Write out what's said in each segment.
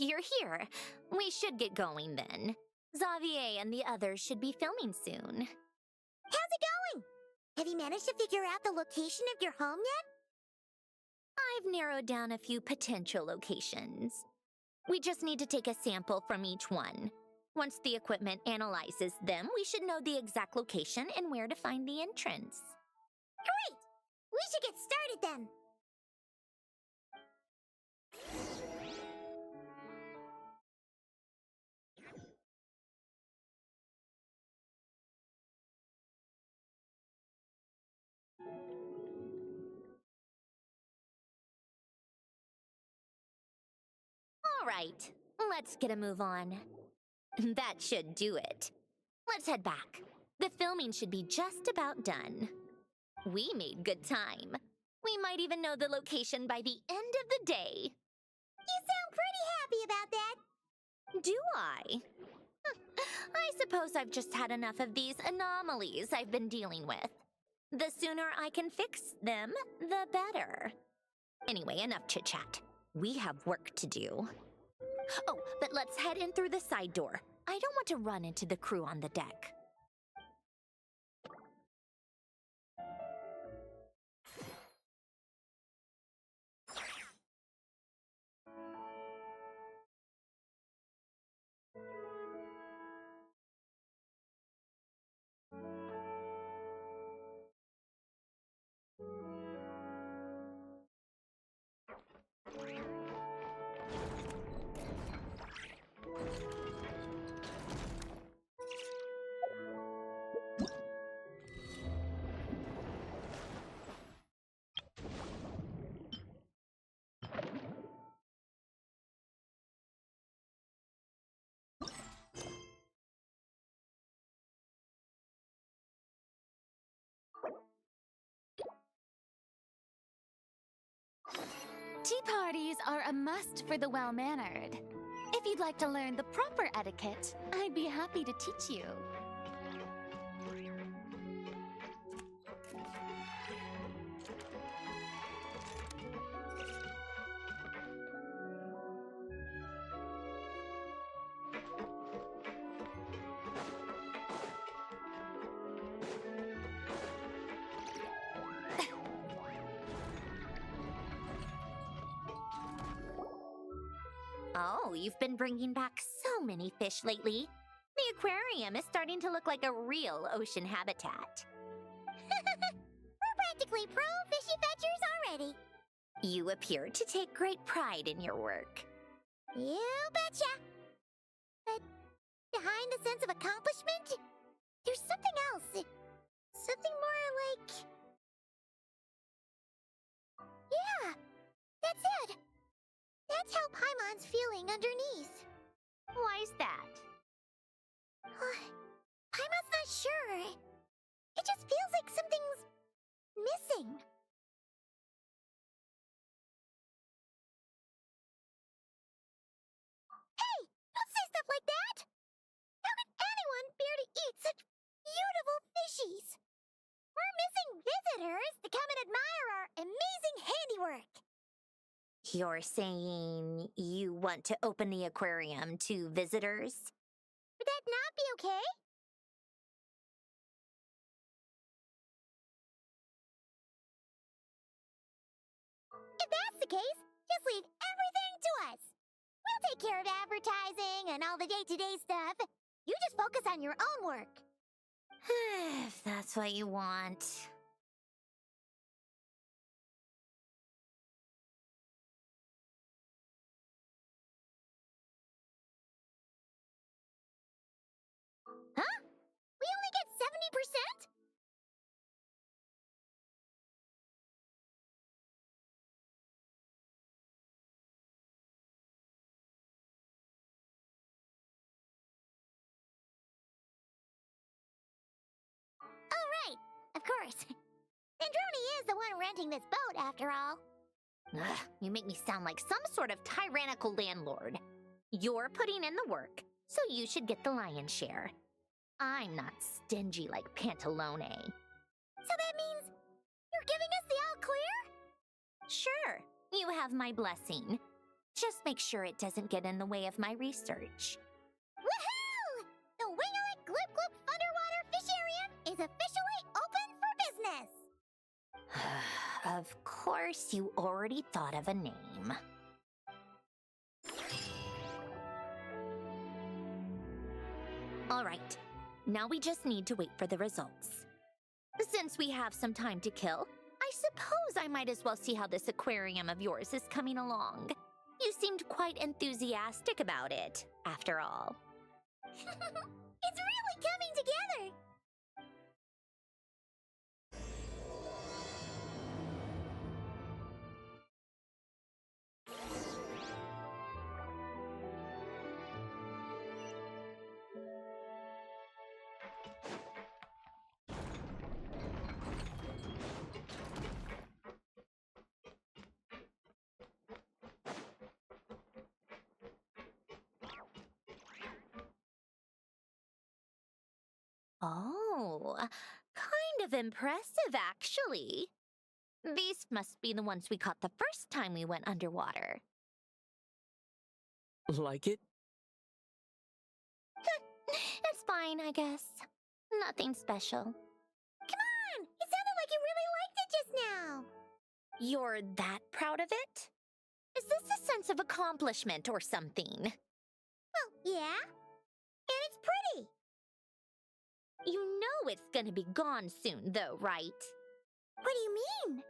you're here. We should get going then. Xavier and the others should be filming soon. How's it going? Have you managed to figure out the location of your home yet? I've narrowed down a few potential locations. We just need to take a sample from each one. Once the equipment analyzes them, we should know the exact location and where to find the entrance. Great! We should get started then. All right, let's get a move on. That should do it. Let's head back. The filming should be just about done. We made good time. We might even know the location by the end of the day. You sound pretty happy about that. Do I? I suppose I've just had enough of these anomalies I've been dealing with. The sooner I can fix them, the better. Anyway, enough chit-chat. We have work to do. Oh, but let's head in through the side door. I don't want to run into the crew on the deck. Tea parties are a must for the well-mannered. If you'd like to learn the proper etiquette, I'd be happy to teach you. Oh, you've been bringing back so many fish lately. The aquarium is starting to look like a real ocean habitat. We're practically pro fishy fetchers already. You appear to take great pride in your work. You betcha. But behind the sense of accomplishment, there's something else. Something more like... Yeah, that's it. That's how Paimon's feeling underneath. Why's that? Paimon's not sure. It just feels like something's missing. Hey, don't say stuff like that! How could anyone bear to eat such beautiful fishies? We're missing visitors to come and admire our amazing handiwork. You're saying you want to open the aquarium to visitors? Would that not be okay? If that's the case, just leave everything to us. We'll take care of advertising and all the day-to-day stuff. You just focus on your own work. If that's what you want. Huh? We only get 70%? Oh, right. Of course. Androni is the one renting this boat, after all. Ugh, you make me sound like some sort of tyrannical landlord. You're putting in the work, so you should get the lion's share. I'm not stingy like Pantalone. So that means you're giving us the all clear? Sure, you have my blessing. Just make sure it doesn't get in the way of my research. Woohoo! The Winglet Gloop Gloop Underwater Fish Area is officially open for business! Of course, you already thought of a name. All right, now we just need to wait for the results. Since we have some time to kill, I suppose I might as well see how this aquarium of yours is coming along. You seemed quite enthusiastic about it, after all. It's really coming together! Oh, kind of impressive, actually. These must be the ones we caught the first time we went underwater. Like it? It's fine, I guess. Nothing special. Come on! It sounded like you really liked it just now! You're that proud of it? Is this a sense of accomplishment or something? Well, yeah. And it's pretty! You know it's gonna be gone soon, though, right? What do you mean?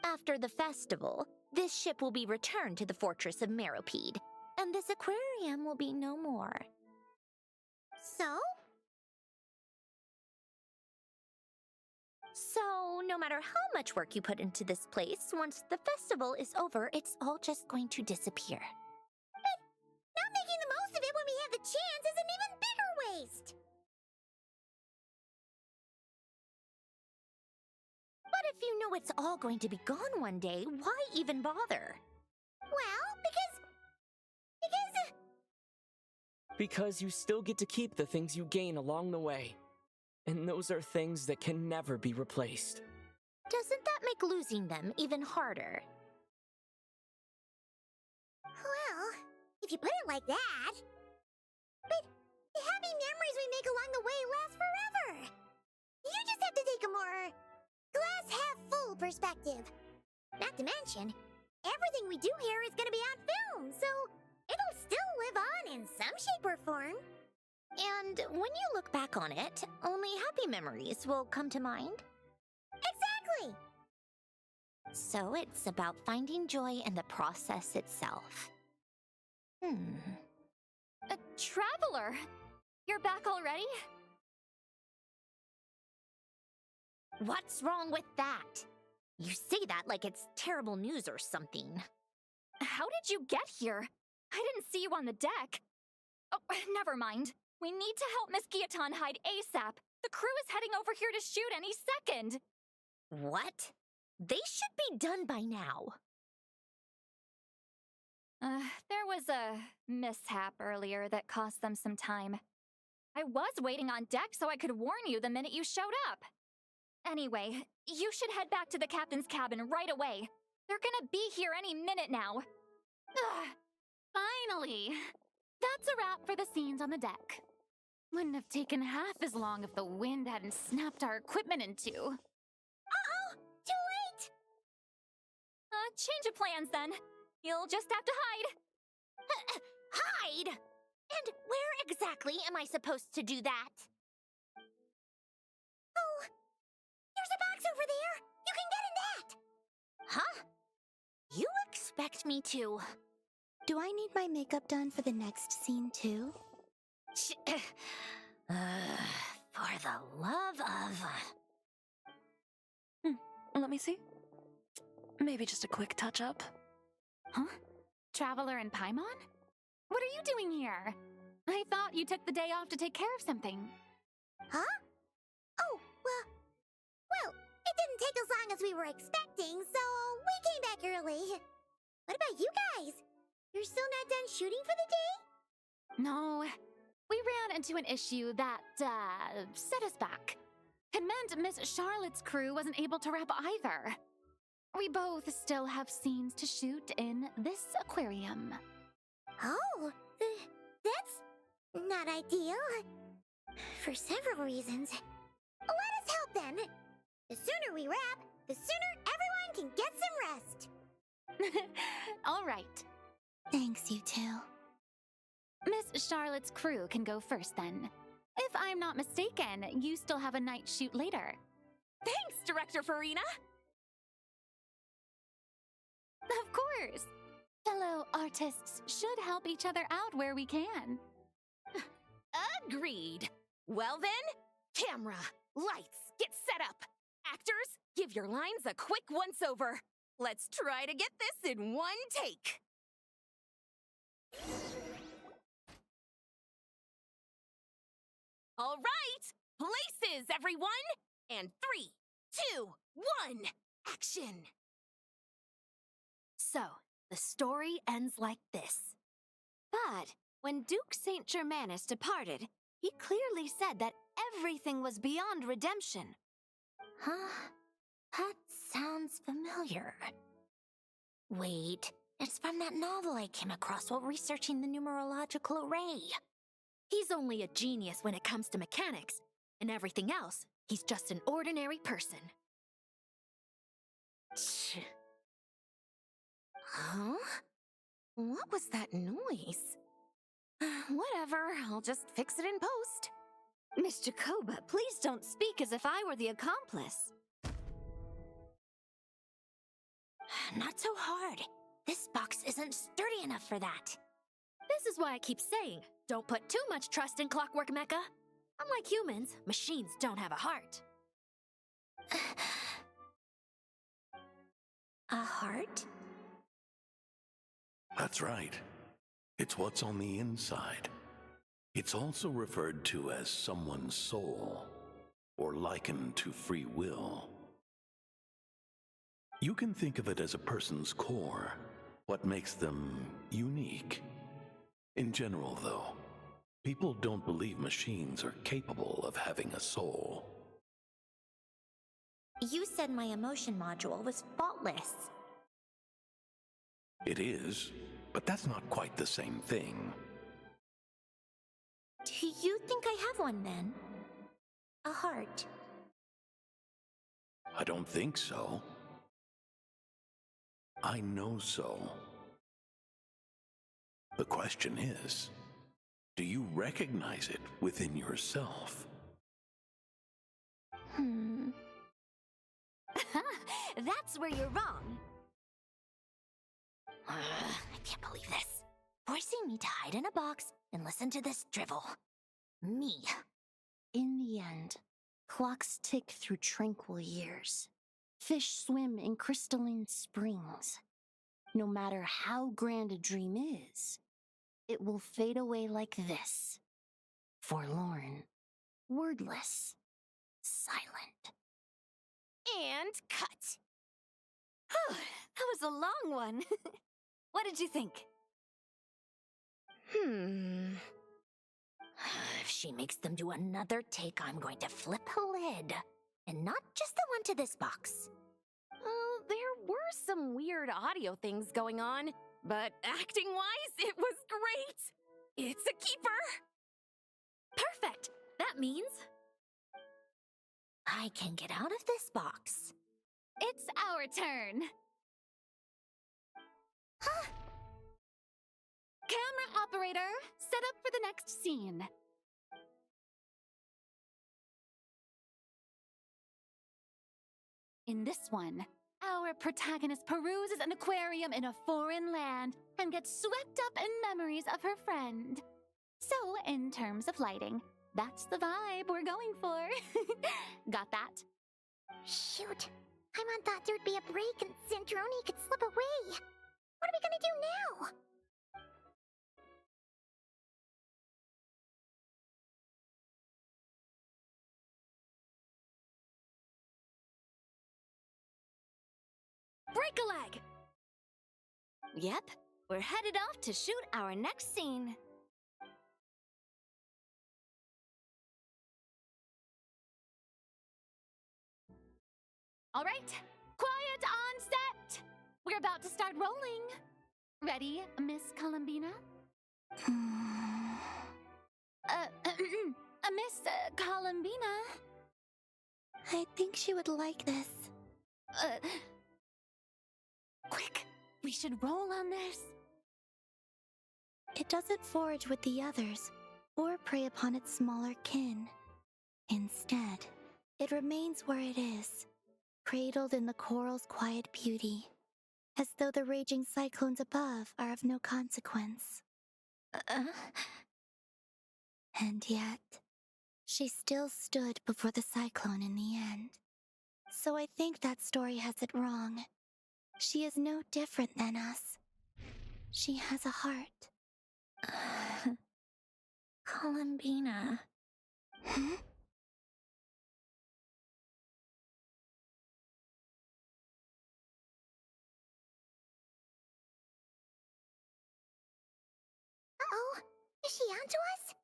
After the festival, this ship will be returned to the fortress of Meropide, and this aquarium will be no more. So? So, no matter how much work you put into this place, once the festival is over, it's all just going to disappear. Not making the most of it when we have the chance is an even bigger waste! But if you know it's all going to be gone one day, why even bother? Well, because... Because you still get to keep the things you gain along the way. And those are things that can never be replaced. Doesn't that make losing them even harder? Well, if you put it like that... But the happy memories we make along the way last forever! You just have to take a more... glass-half-full perspective. Not to mention, everything we do here is gonna be on film, so it'll still live on in some shape or form. And when you look back on it, only happy memories will come to mind? Exactly! So it's about finding joy in the process itself. Traveler! You're back already? What's wrong with that? You say that like it's terrible news or something. How did you get here? I didn't see you on the deck. Oh, never mind. We need to help Miss Guillotin hide ASAP. The crew is heading over here to shoot any second. What? They should be done by now. There was a mishap earlier that cost them some time. I was waiting on deck so I could warn you the minute you showed up. Anyway, you should head back to the captain's cabin right away. They're gonna be here any minute now. Finally! That's a wrap for the scenes on the deck. Wouldn't have taken half as long if the wind hadn't snapped our equipment in two. Uh-oh! Too late! Change of plans then. You'll just have to hide. Hide? And where exactly am I supposed to do that? Oh! There's a box over there! You can get in that! Huh? You expect me to... Do I need my makeup done for the next scene too? For the love of... Let me see. Maybe just a quick touch-up. Huh? Traveler and Paimon? What are you doing here? I thought you took the day off to take care of something. Huh? Oh, well, it didn't take as long as we were expecting, so we came back early. What about you guys? You're still not done shooting for the day? No, we ran into an issue that, set us back. It meant Miss Charlotte's crew wasn't able to wrap either. We both still have scenes to shoot in this aquarium. Oh, that's not ideal. For several reasons. Let us help then. The sooner we wrap, the sooner everyone can get some rest. All right. Thanks, you two. Miss Charlotte's crew can go first then. If I'm not mistaken, you still have a night shoot later. Thanks, Director Farina! Of course. Fellow artists should help each other out where we can. Agreed. Well then, camera, lights, get set up. Actors, give your lines a quick once-over. Let's try to get this in one take. All right, places, everyone! And 3, 2, 1, action! So, the story ends like this. But when Duke St. Germanus departed, he clearly said that everything was beyond redemption. Huh? That sounds familiar. Wait, it's from that novel I came across while researching the numerological array. He's only a genius when it comes to mechanics, and everything else, he's just an ordinary person. Huh? What was that noise? Whatever, I'll just fix it in post. Miss Jacoba, please don't speak as if I were the accomplice. Not so hard. This box isn't sturdy enough for that. This is why I keep saying, don't put too much trust in Clockwork Mecha. Unlike humans, machines don't have a heart. A heart? That's right. It's what's on the inside. It's also referred to as someone's soul, or likened to free will. You can think of it as a person's core, what makes them unique. In general, though, people don't believe machines are capable of having a soul. You said my emotion module was faultless. It is, but that's not quite the same thing. Do you think I have one then? A heart? I don't think so. I know so. The question is, do you recognize it within yourself? That's where you're wrong. I can't believe this. Forcing me to hide in a box and listen to this drivel. Me. In the end, clocks tick through tranquil years. Fish swim in crystalline springs. No matter how grand a dream is, it will fade away like this. Forlorn, wordless, silent. And cut. Whew, that was a long one. What did you think? If she makes them do another take, I'm going to flip a lid. And not just the one to this box. Well, there were some weird audio things going on, but acting-wise, it was great. It's a keeper. Perfect. That means I can get out of this box. It's our turn. Camera operator, set up for the next scene. In this one, our protagonist peruses an aquarium in a foreign land and gets swept up in memories of her friend. So, in terms of lighting, that's the vibe we're going for. Got that? Shoot. Paimon thought there'd be a break and Centroni could slip away. What are we gonna do now? break a leg. Yep, we're headed off to shoot our next scene. All right, Quiet on set! We're about to start rolling. Ready, Miss Columbina? Miss Columbina? I think she would like this. Quick, we should roll on this. It doesn't forage with the others, or prey upon its smaller kin. Instead, it remains where it is, cradled in the coral's quiet beauty, as though the raging cyclones above are of no consequence. And yet, she still stood before the cyclone in the end. So I think that story has it wrong. She is no different than us. She has a heart. Columbina. Hmm? Uh-oh, is she onto us?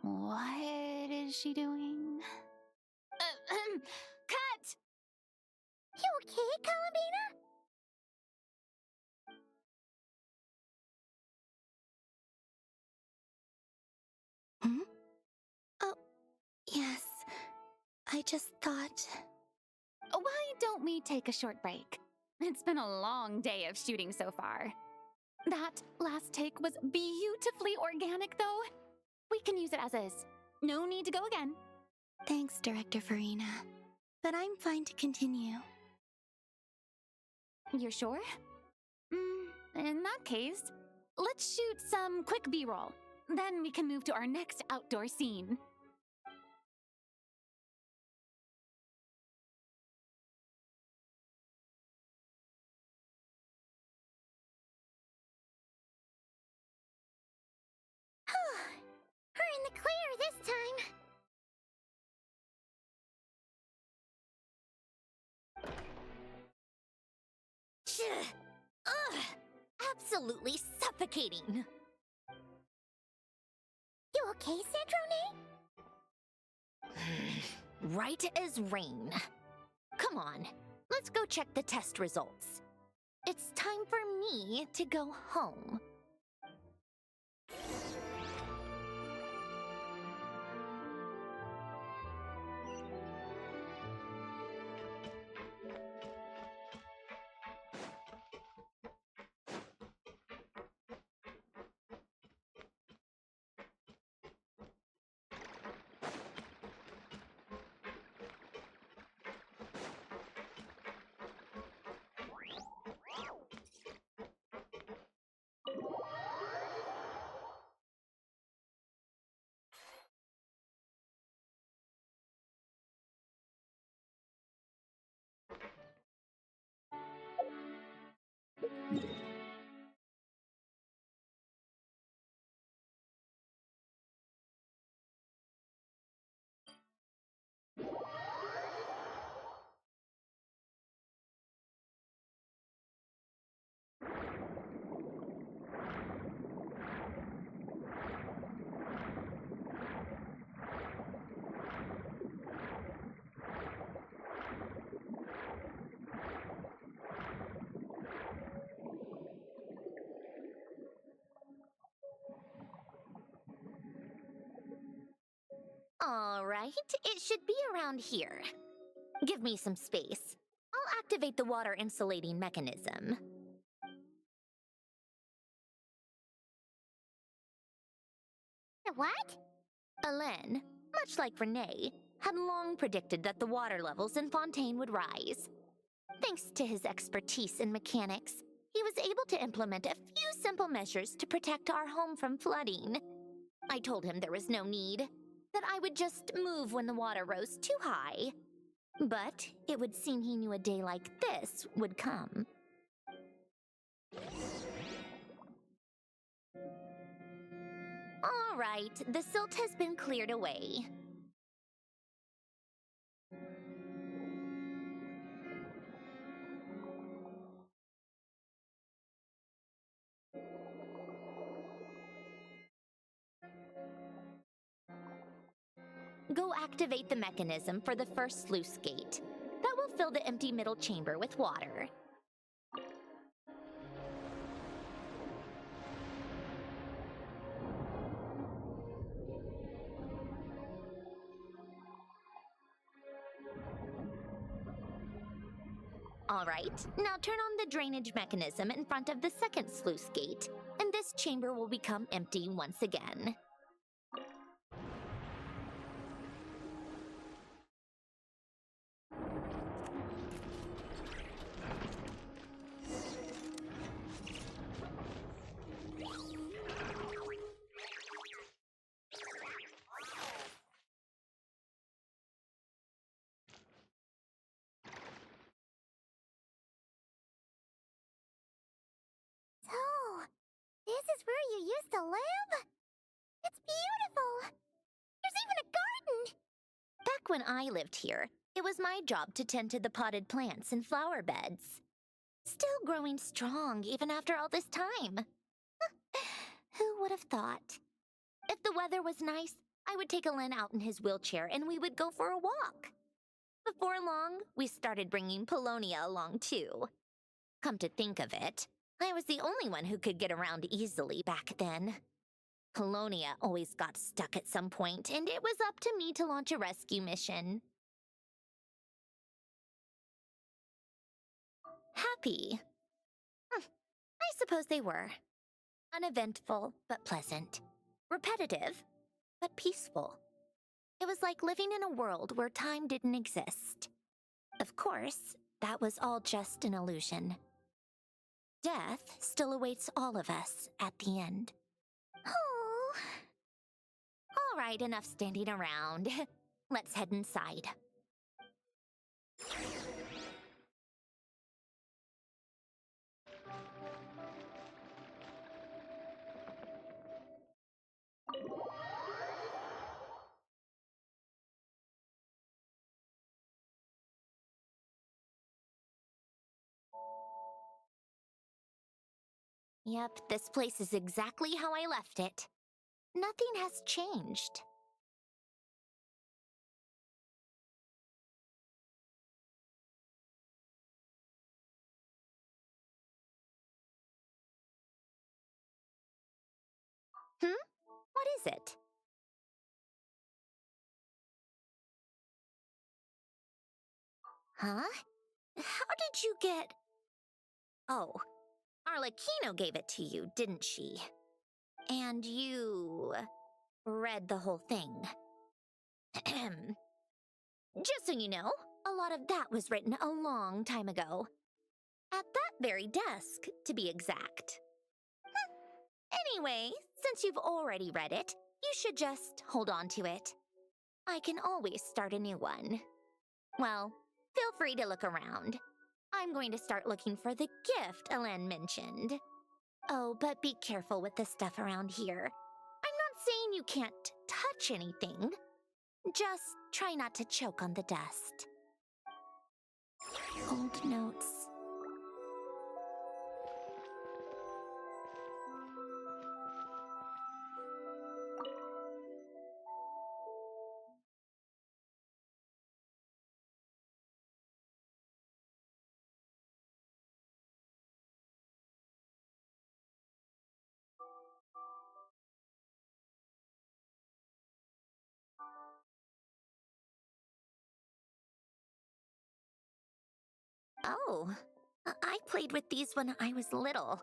What is she doing? Cut! You okay, Columbina? Hmm? Oh, yes. I just thought... Why don't we take a short break? It's been a long day of shooting so far. That last take was beautifully organic, though. We can use it as is. No need to go again. Thanks, Director Farina. But I'm fine to continue. You're sure? In that case, let's shoot some quick B-roll. Then we can move to our next outdoor scene. We're in the clear this time. Ugh! Absolutely suffocating. You okay, Sandrone? Right as rain. Come on, let's go check the test results. It's time for me to go home. All right, it should be around here. Give me some space. I'll activate the water insulating mechanism. The what? Alain, much like Renee, had long predicted that the water levels in Fontaine would rise. Thanks to his expertise in mechanics, he was able to implement a few simple measures to protect our home from flooding. I told him there was no need, that I would just move when the water rose too high. But it would seem he knew a day like this would come. All right, the silt has been cleared away. go activate the mechanism for the first sluice gate. That will fill the empty middle chamber with water. Alright, now turn on the drainage mechanism in front of the second sluice gate, and this chamber will become empty once again. So, this is where you used to live? It's beautiful! There's even a garden! Back when I lived here, it was my job to tend to the potted plants and flower beds. Still growing strong even after all this time. Who would have thought? If the weather was nice, I would take Alen out in his wheelchair and we would go for a walk. Before long, we started bringing Polonia along too. Come to think of it, I was the only one who could get around easily back then. Polonia always got stuck at some point, and it was up to me to launch a rescue mission. Happy. I suppose they were. Uneventful, but pleasant. Repetitive, but peaceful. It was like living in a world where time didn't exist. Of course, that was all just an illusion. Death still awaits all of us at the end. Oh. All right, enough standing around. Let's head inside. Yep, this place is exactly how I left it. Nothing has changed. What is it? Huh? How did you get... Oh, Arlecchino gave it to you, didn't she? And you... read the whole thing. Just so you know, a lot of that was written a long time ago. At that very desk, to be exact. Anyway, since you've already read it, you should just hold on to it. I can always start a new one. Well, feel free to look around. I'm going to start looking for the gift Alen mentioned. Oh, but be careful with the stuff around here. I'm not saying you can't touch anything. Just try not to choke on the dust. Old notes. Oh, I played with these when I was little.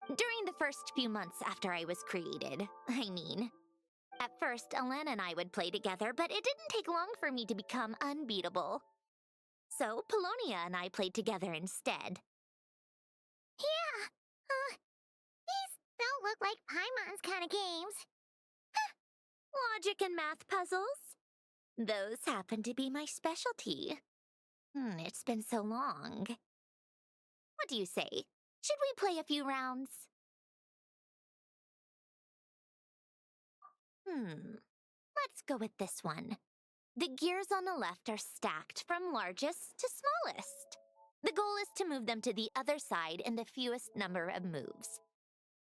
During the first few months after I was created, I mean. At first, Alen and I would play together, but it didn't take long for me to become unbeatable. So, Polonia and I played together instead. Yeah, these don't look like Paimon's kind of games. Logic and math puzzles? Those happen to be my specialty. It's been so long. What do you say? Should we play a few rounds? Let's go with this one. The gears on the left are stacked from largest to smallest. The goal is to move them to the other side in the fewest number of moves.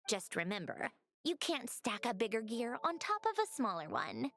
Just remember, you can't stack a bigger gear on top of a smaller one.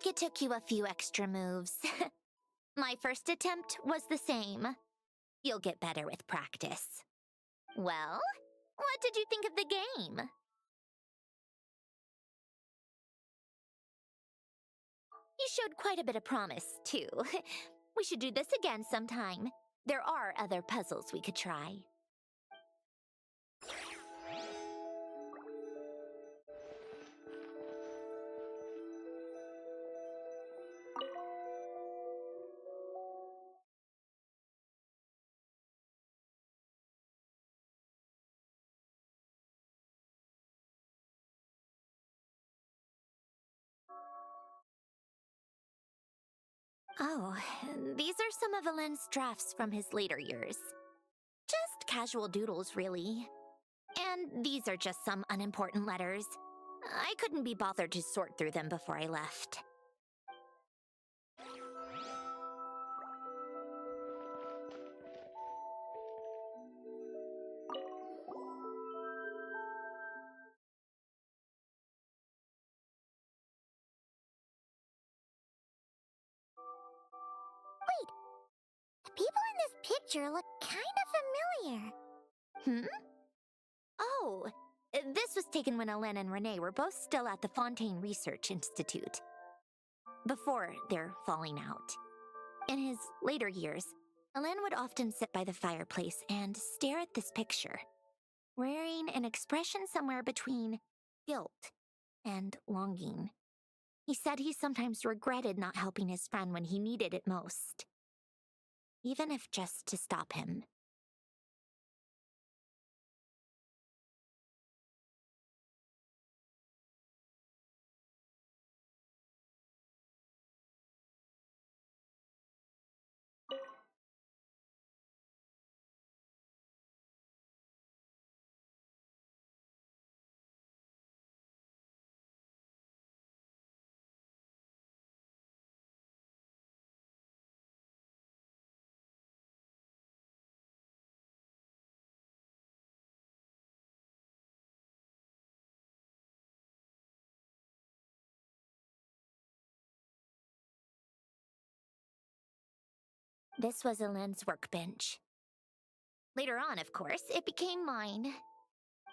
like it took you a few extra moves. My first attempt was the same. You'll get better with practice. Well, what did you think of the game? You showed quite a bit of promise, too. We should do this again sometime. There are other puzzles we could try. Oh, these are some of Alen's drafts from his later years. Just casual doodles, really. And these are just some unimportant letters. I couldn't be bothered to sort through them before I left. The people in this picture look kind of familiar. Hmm? Oh, this was taken when Alen and Renee were both still at the Fontaine Research Institute. Before their falling out. In his later years, Alen would often sit by the fireplace and stare at this picture, wearing an expression somewhere between guilt and longing. He said he sometimes regretted not helping his friend when he needed it most, even if just to stop him. This was Alen's workbench. Later on, of course, it became mine.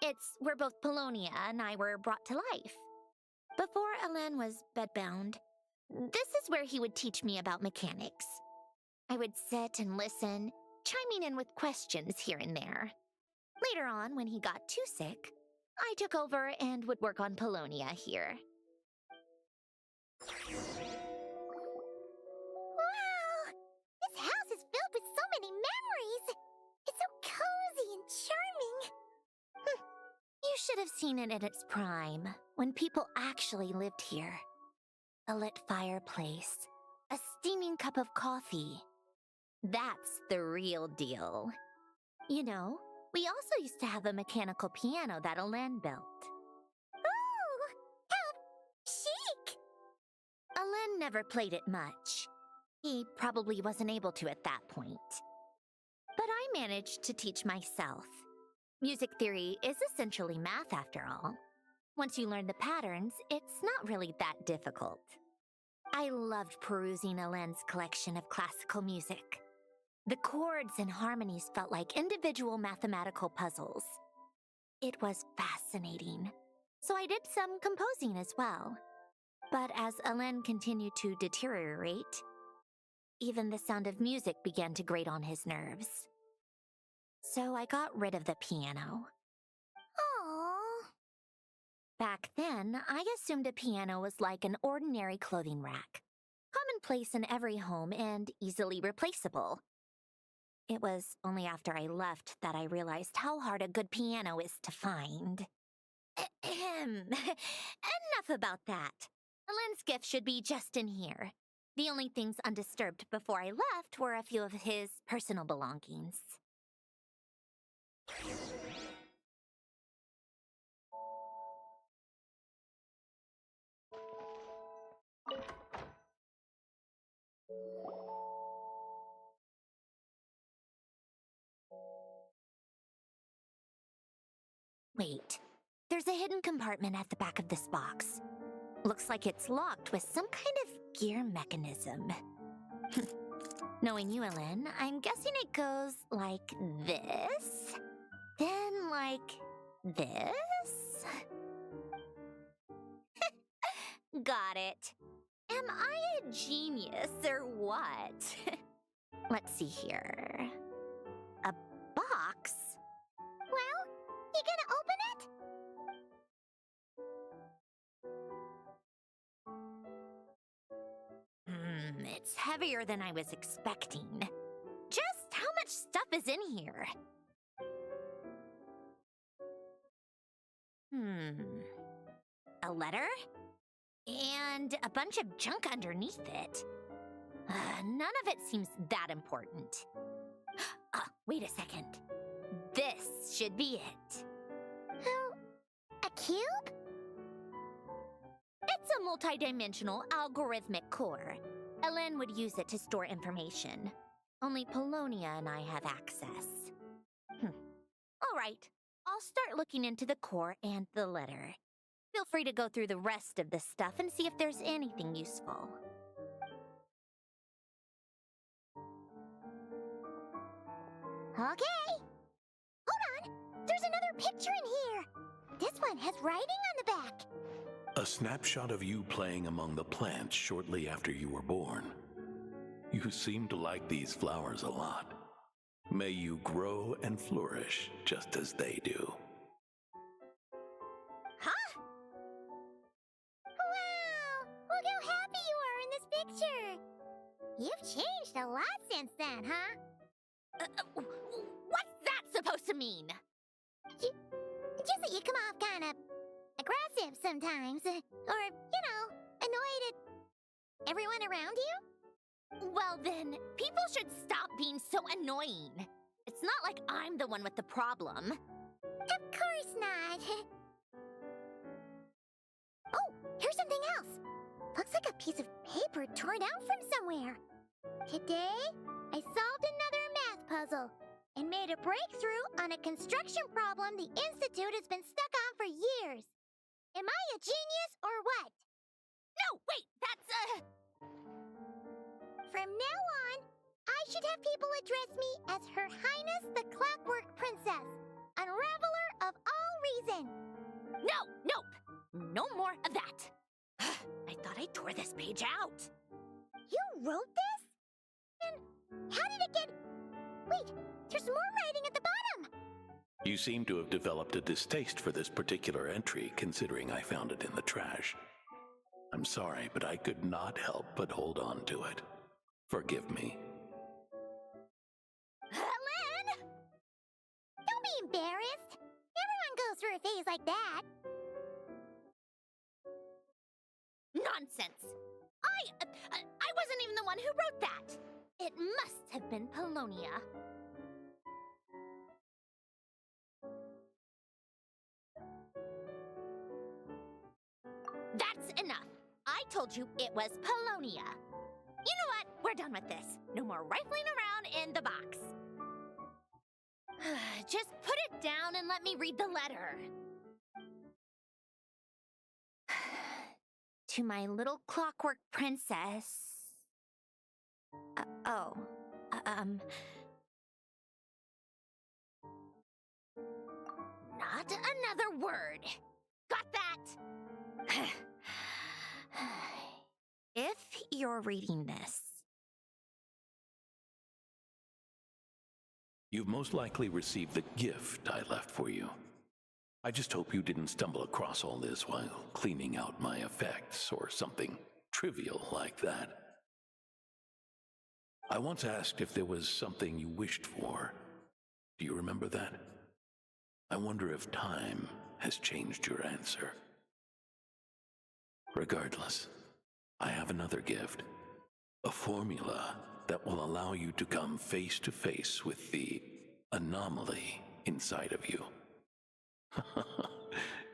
It's where both Polonia and I were brought to life. Before Alen was bedbound, this is where he would teach me about mechanics. I would sit and listen, chiming in with questions here and there. Later on, when he got too sick, I took over and would work on Polonia here. Wow! This house is filled with so many memories! It's so cozy and charming! You should have seen it in its prime, when people actually lived here. A lit fireplace, a steaming cup of coffee. That's the real deal. You know, we also used to have a mechanical piano that Alen built. Ooh! How chic! Alen never played it much. He probably wasn't able to at that point. But I managed to teach myself. Music theory is essentially math after all. Once you learn the patterns, it's not really that difficult. I loved perusing Alen's collection of classical music. The chords and harmonies felt like individual mathematical puzzles. It was fascinating, so I did some composing as well. But as Alen continued to deteriorate, even the sound of music began to grate on his nerves. So I got rid of the piano. Aww. Back then, I assumed a piano was like an ordinary clothing rack, commonplace in every home and easily replaceable. It was only after I left that I realized how hard a good piano is to find. Enough about that. Alen's gift should be just in here. The only things undisturbed before I left were a few of his personal belongings. Wait, there's a hidden compartment at the back of this box. Looks like it's locked with some kind of gear mechanism. Knowing you, Ellen, I'm guessing it goes like this, then like this. Got it. Am I a genius or what? Let's see here. A box? Well, you gonna open it? It's heavier than I was expecting. Just how much stuff is in here? A letter? And a bunch of junk underneath it. None of it seems that important. Wait a second. This should be it. Oh, a cube? It's a multidimensional algorithmic core. Ellen would use it to store information. Only Polonia and I have access. All right, I'll start looking into the core and the letter. Feel free to go through the rest of the stuff and see if there's anything useful. Okay. Hold on. There's another picture in here. This one has writing on the back. A snapshot of you playing among the plants shortly after you were born. You seem to like these flowers a lot. May you grow and flourish just as they do. Huh? Wow! Look how happy you are in this picture. You've changed a lot since then, huh? What's that supposed to mean? Just that you come off kind of aggressive sometimes. Or, annoyed at everyone around you? Well then, people should stop being so annoying. It's not like I'm the one with the problem. Of course not. Oh, here's something else. Looks like a piece of paper torn out from somewhere. Today, I solved another math puzzle and made a breakthrough on a construction problem the Institute has been stuck on for years. Am I a genius or what? No, wait, that's From now on, I should have people address me as Her Highness the Clockwork Princess, unraveler of all reason. Nope. No more of that. I thought I tore this page out. You wrote this? And how did it get... Wait, there's more writing at the bottom. You seem to have developed a distaste for this particular entry, considering I found it in the trash. I'm sorry, but I could not help but hold on to it. Forgive me. Ellen! Don't be embarrassed. Everyone goes through a phase like that. Nonsense. I wasn't even the one who wrote that. It must have been Polonia. That's enough. I told you it was Polonia. You know what? We're done with this. No more rifling around in the box. Just put it down and let me read the letter. To my little clockwork princess. Not another word. Got that? If you're reading this, You've most likely received the gift I left for you. I just hope you didn't stumble across all this while cleaning out my effects or something trivial like that. I once asked if there was something you wished for. Do you remember that? I wonder if time has changed your answer. Regardless, I have another gift. A formula that will allow you to come face to face with the anomaly inside of you.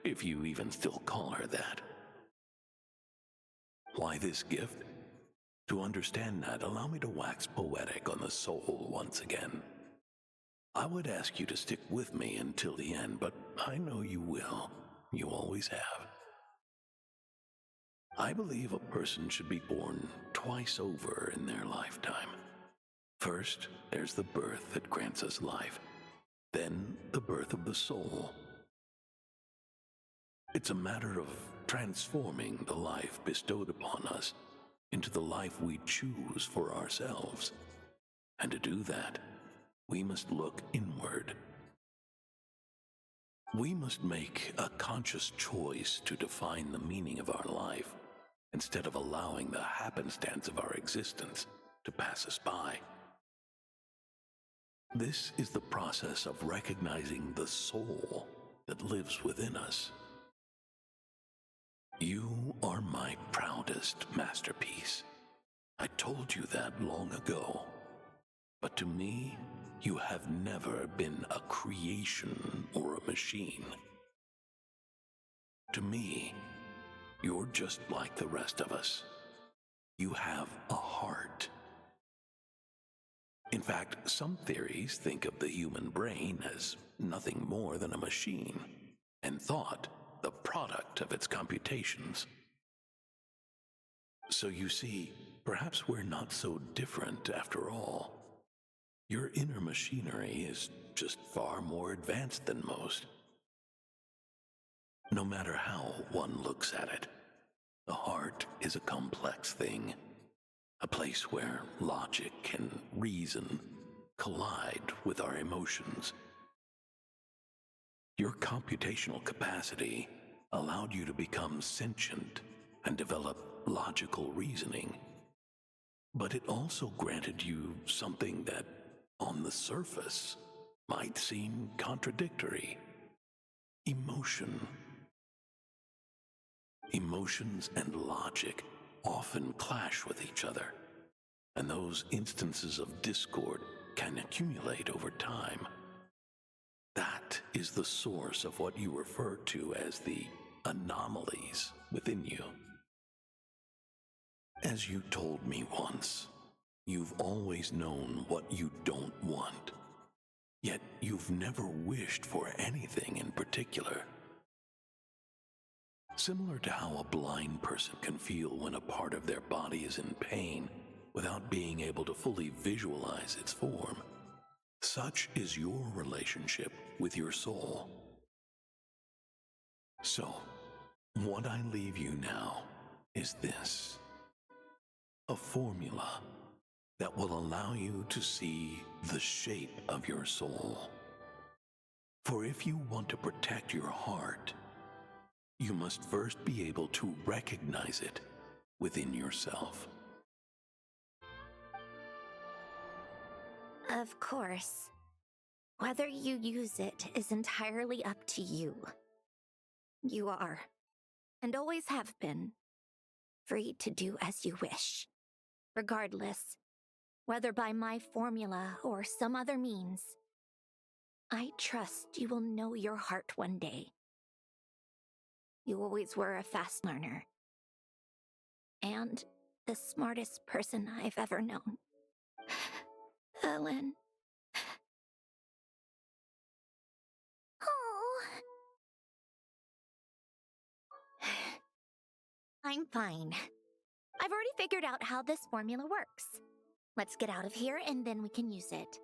If you even still call her that. Why this gift? To understand that, allow me to wax poetic on the soul once again. I would ask you to stick with me until the end, but I know you will. You always have. I believe a person should be born twice over in their lifetime. First, there's the birth that grants us life, then the birth of the soul. It's a matter of transforming the life bestowed upon us into the life we choose for ourselves. And to do that, we must look inward. We must make a conscious choice to define the meaning of our life, instead of allowing the happenstance of our existence to pass us by. This is the process of recognizing the soul that lives within us. You are my proudest masterpiece. I told you that long ago. But to me, you have never been a creation or a machine. To me, you're just like the rest of us. You have a heart. In fact, some theories think of the human brain as nothing more than a machine, and thought the product of its computations. So you see, perhaps we're not so different after all. Your inner machinery is just far more advanced than most. No matter how one looks at it, the heart is a complex thing, a place where logic and reason collide with our emotions. Your computational capacity allowed you to become sentient and develop logical reasoning, but it also granted you something that, on the surface, might seem contradictory: emotion. Emotions and logic often clash with each other, and those instances of discord can accumulate over time. That is the source of what you refer to as the anomalies within you. As you told me once, you've always known what you don't want, yet you've never wished for anything in particular. Similar to how a blind person can feel when a part of their body is in pain without being able to fully visualize its form, such is your relationship with your soul. So, what I leave you now is this: a formula that will allow you to see the shape of your soul. For if you want to protect your heart, you must first be able to recognize it within yourself. Of course. Whether you use it is entirely up to you. You are, and always have been, free to do as you wish. Regardless, whether by my formula or some other means, I trust you will know your heart one day. You always were a fast learner, and the smartest person I've ever known. Ellen. Oh, I'm fine. I've already figured out how this formula works. Let's get out of here and then we can use it.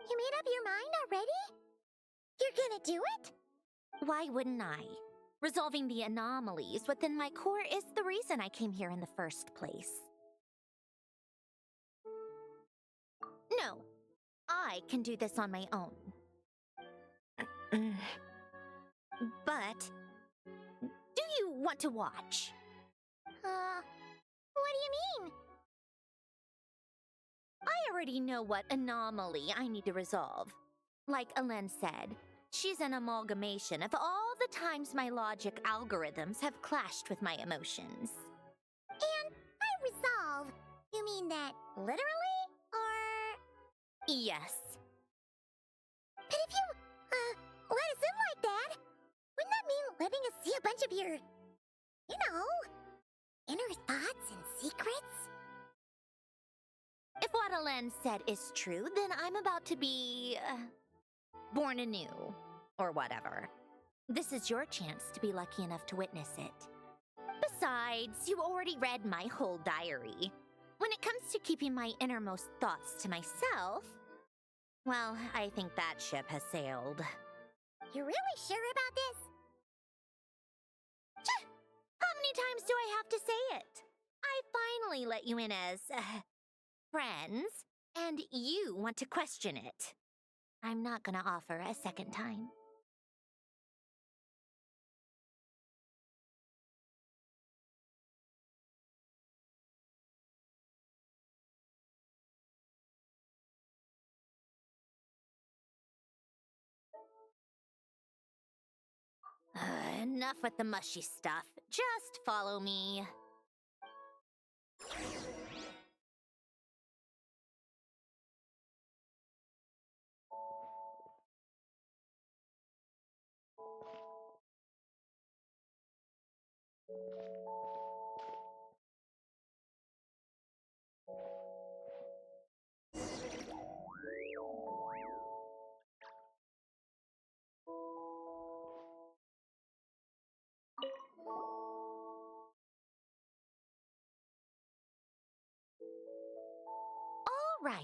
you made up your mind already? You're gonna do it? Why wouldn't I? Resolving the anomalies within my core is the reason I came here in the first place. No, I can do this on my own. But, do you want to watch? What do you mean? I already know what anomaly I need to resolve. Like Ellen said, she's an amalgamation of all the times my logic algorithms have clashed with my emotions. And by resolve, you mean that literally, or? Yes. But if you, let us in like that, wouldn't that mean letting us see a bunch of your, inner thoughts and secrets? If what Ellen said is true, then I'm about to be, born anew, or whatever. This is your chance to be lucky enough to witness it. Besides, you already read my whole diary. When it comes to keeping my innermost thoughts to myself, well, I think that ship has sailed. You're really sure about this? How many times do I have to say it? I finally let you in as, friends, and you want to question it. I'm not gonna offer a second time. Enough with the mushy stuff. Just follow me. All right.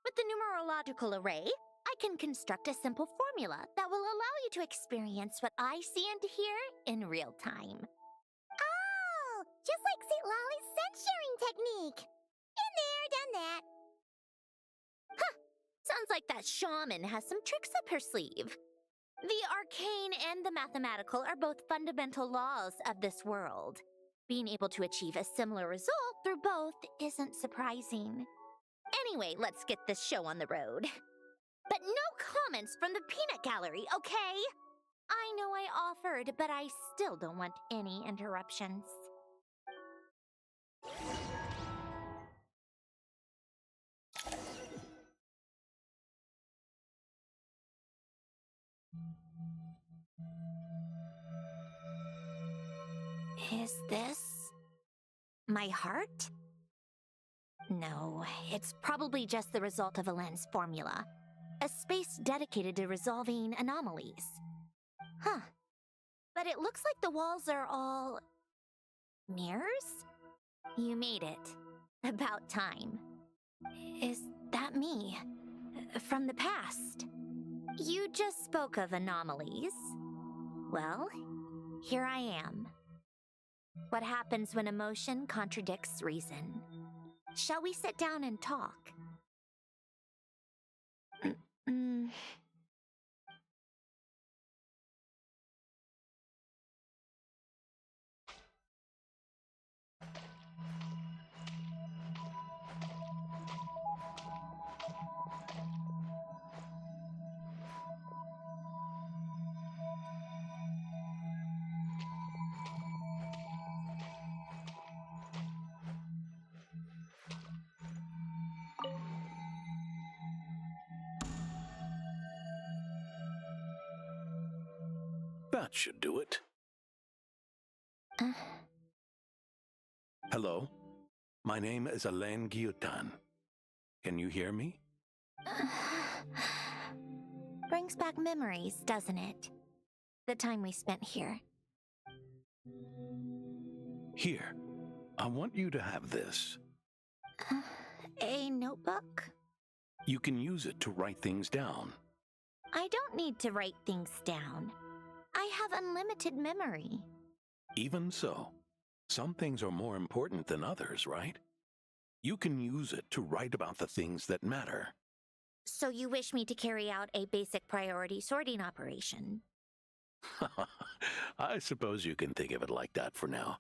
With the numerological array, I can construct a simple formula that will allow you to experience what I see and hear in real time. Oh, just like St. Lolly's scent-sharing technique. Been there, done that. Sounds like that shaman has some tricks up her sleeve. The arcane and the mathematical are both fundamental laws of this world. Being able to achieve a similar result through both isn't surprising. Anyway, let's get this show on the road. But no comments from the peanut gallery, okay? I know I offered, but I still don't want any interruptions. Is this my heart? No, it's probably just the result of Alain's formula. A space dedicated to resolving anomalies. Huh. But it looks like the walls are all... mirrors? You made it. About time. Is that me? From the past? You just spoke of anomalies. Well, here I am. What happens when emotion contradicts reason? Shall we sit down and talk? That should do it. Hello, my name is Alain Guillotin. Can you hear me? Brings back memories, doesn't it? The time we spent here. Here, I want you to have this. A notebook? You can use it to write things down. I don't need to write things down. I have unlimited memory. Even so, some things are more important than others, right? You can use it to write about the things that matter. So you wish me to carry out a basic priority sorting operation? I suppose you can think of it like that for now.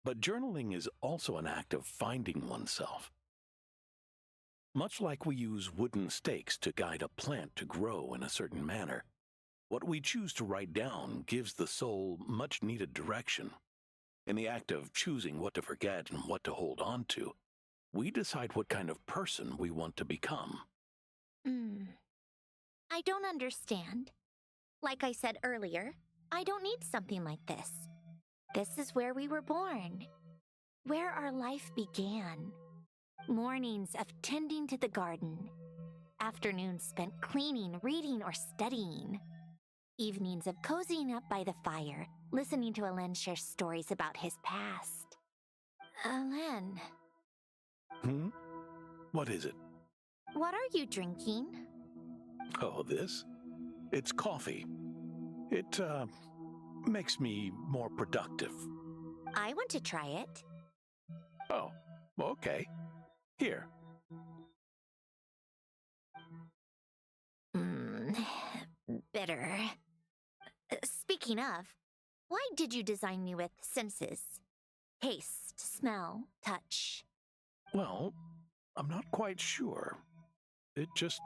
But journaling is also an act of finding oneself. Much like we use wooden stakes to guide a plant to grow in a certain manner, what we choose to write down gives the soul much-needed direction. In the act of choosing what to forget and what to hold on to, we decide what kind of person we want to become. I don't understand. Like I said earlier, I don't need something like this. This is where we were born, where our life began. Mornings of tending to the garden, afternoons spent cleaning, reading, or studying, evenings of cozying up by the fire, listening to Alain share stories about his past. Len, Hmm? What is it? what are you drinking? Oh, this? It's coffee. It, makes me more productive. I want to try it. Oh, okay. Here. Bitter. Speaking of, why did you design me with senses? Taste, smell, touch. Well, I'm not quite sure. It just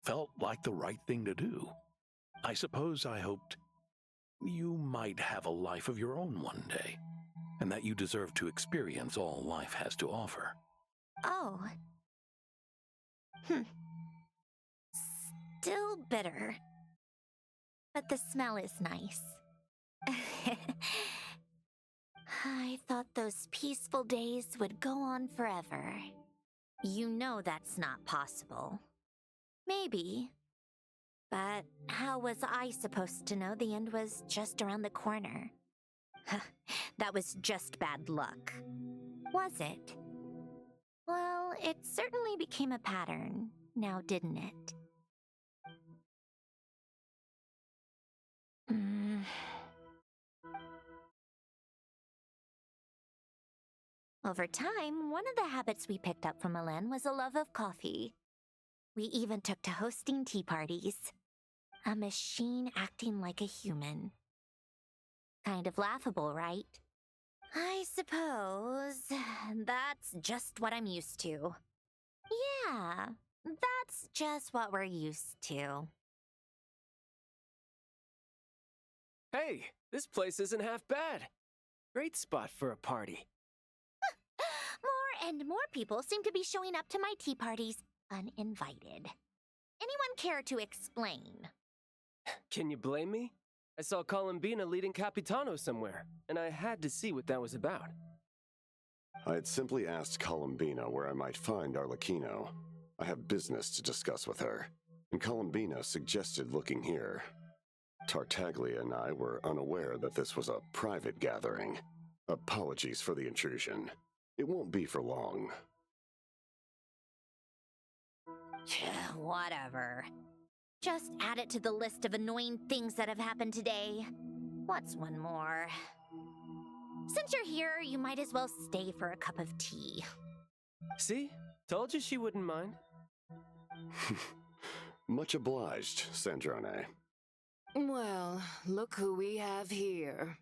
felt like the right thing to do. I suppose I hoped you might have a life of your own one day, and that you deserve to experience all life has to offer. Oh. Still bitter. But the smell is nice. I thought those peaceful days would go on forever. You know that's not possible. Maybe. But how was I supposed to know the end was just around the corner? That was just bad luck. Was it? Well, it certainly became a pattern, now didn't it? Over time, one of the habits we picked up from Elen was a love of coffee. We even took to hosting tea parties. A machine acting like a human. Kind of laughable, right? I suppose that's just what I'm used to. Yeah, that's just what we're used to. Hey, this place isn't half bad. Great spot for a party. More and more people seem to be showing up to my tea parties uninvited. Anyone care to explain? Can you blame me? I saw Columbina leading Capitano somewhere, and I had to see what that was about. I had simply asked Columbina where I might find Arlecchino. I have business to discuss with her, and Columbina suggested looking here. Tartaglia and I were unaware that this was a private gathering. Apologies for the intrusion. It won't be for long. Whatever. Just add it to the list of annoying things that have happened today. What's one more? Since you're here, you might as well stay for a cup of tea. See? Told you she wouldn't mind. Much obliged, Sandrone. Well, look who we have here.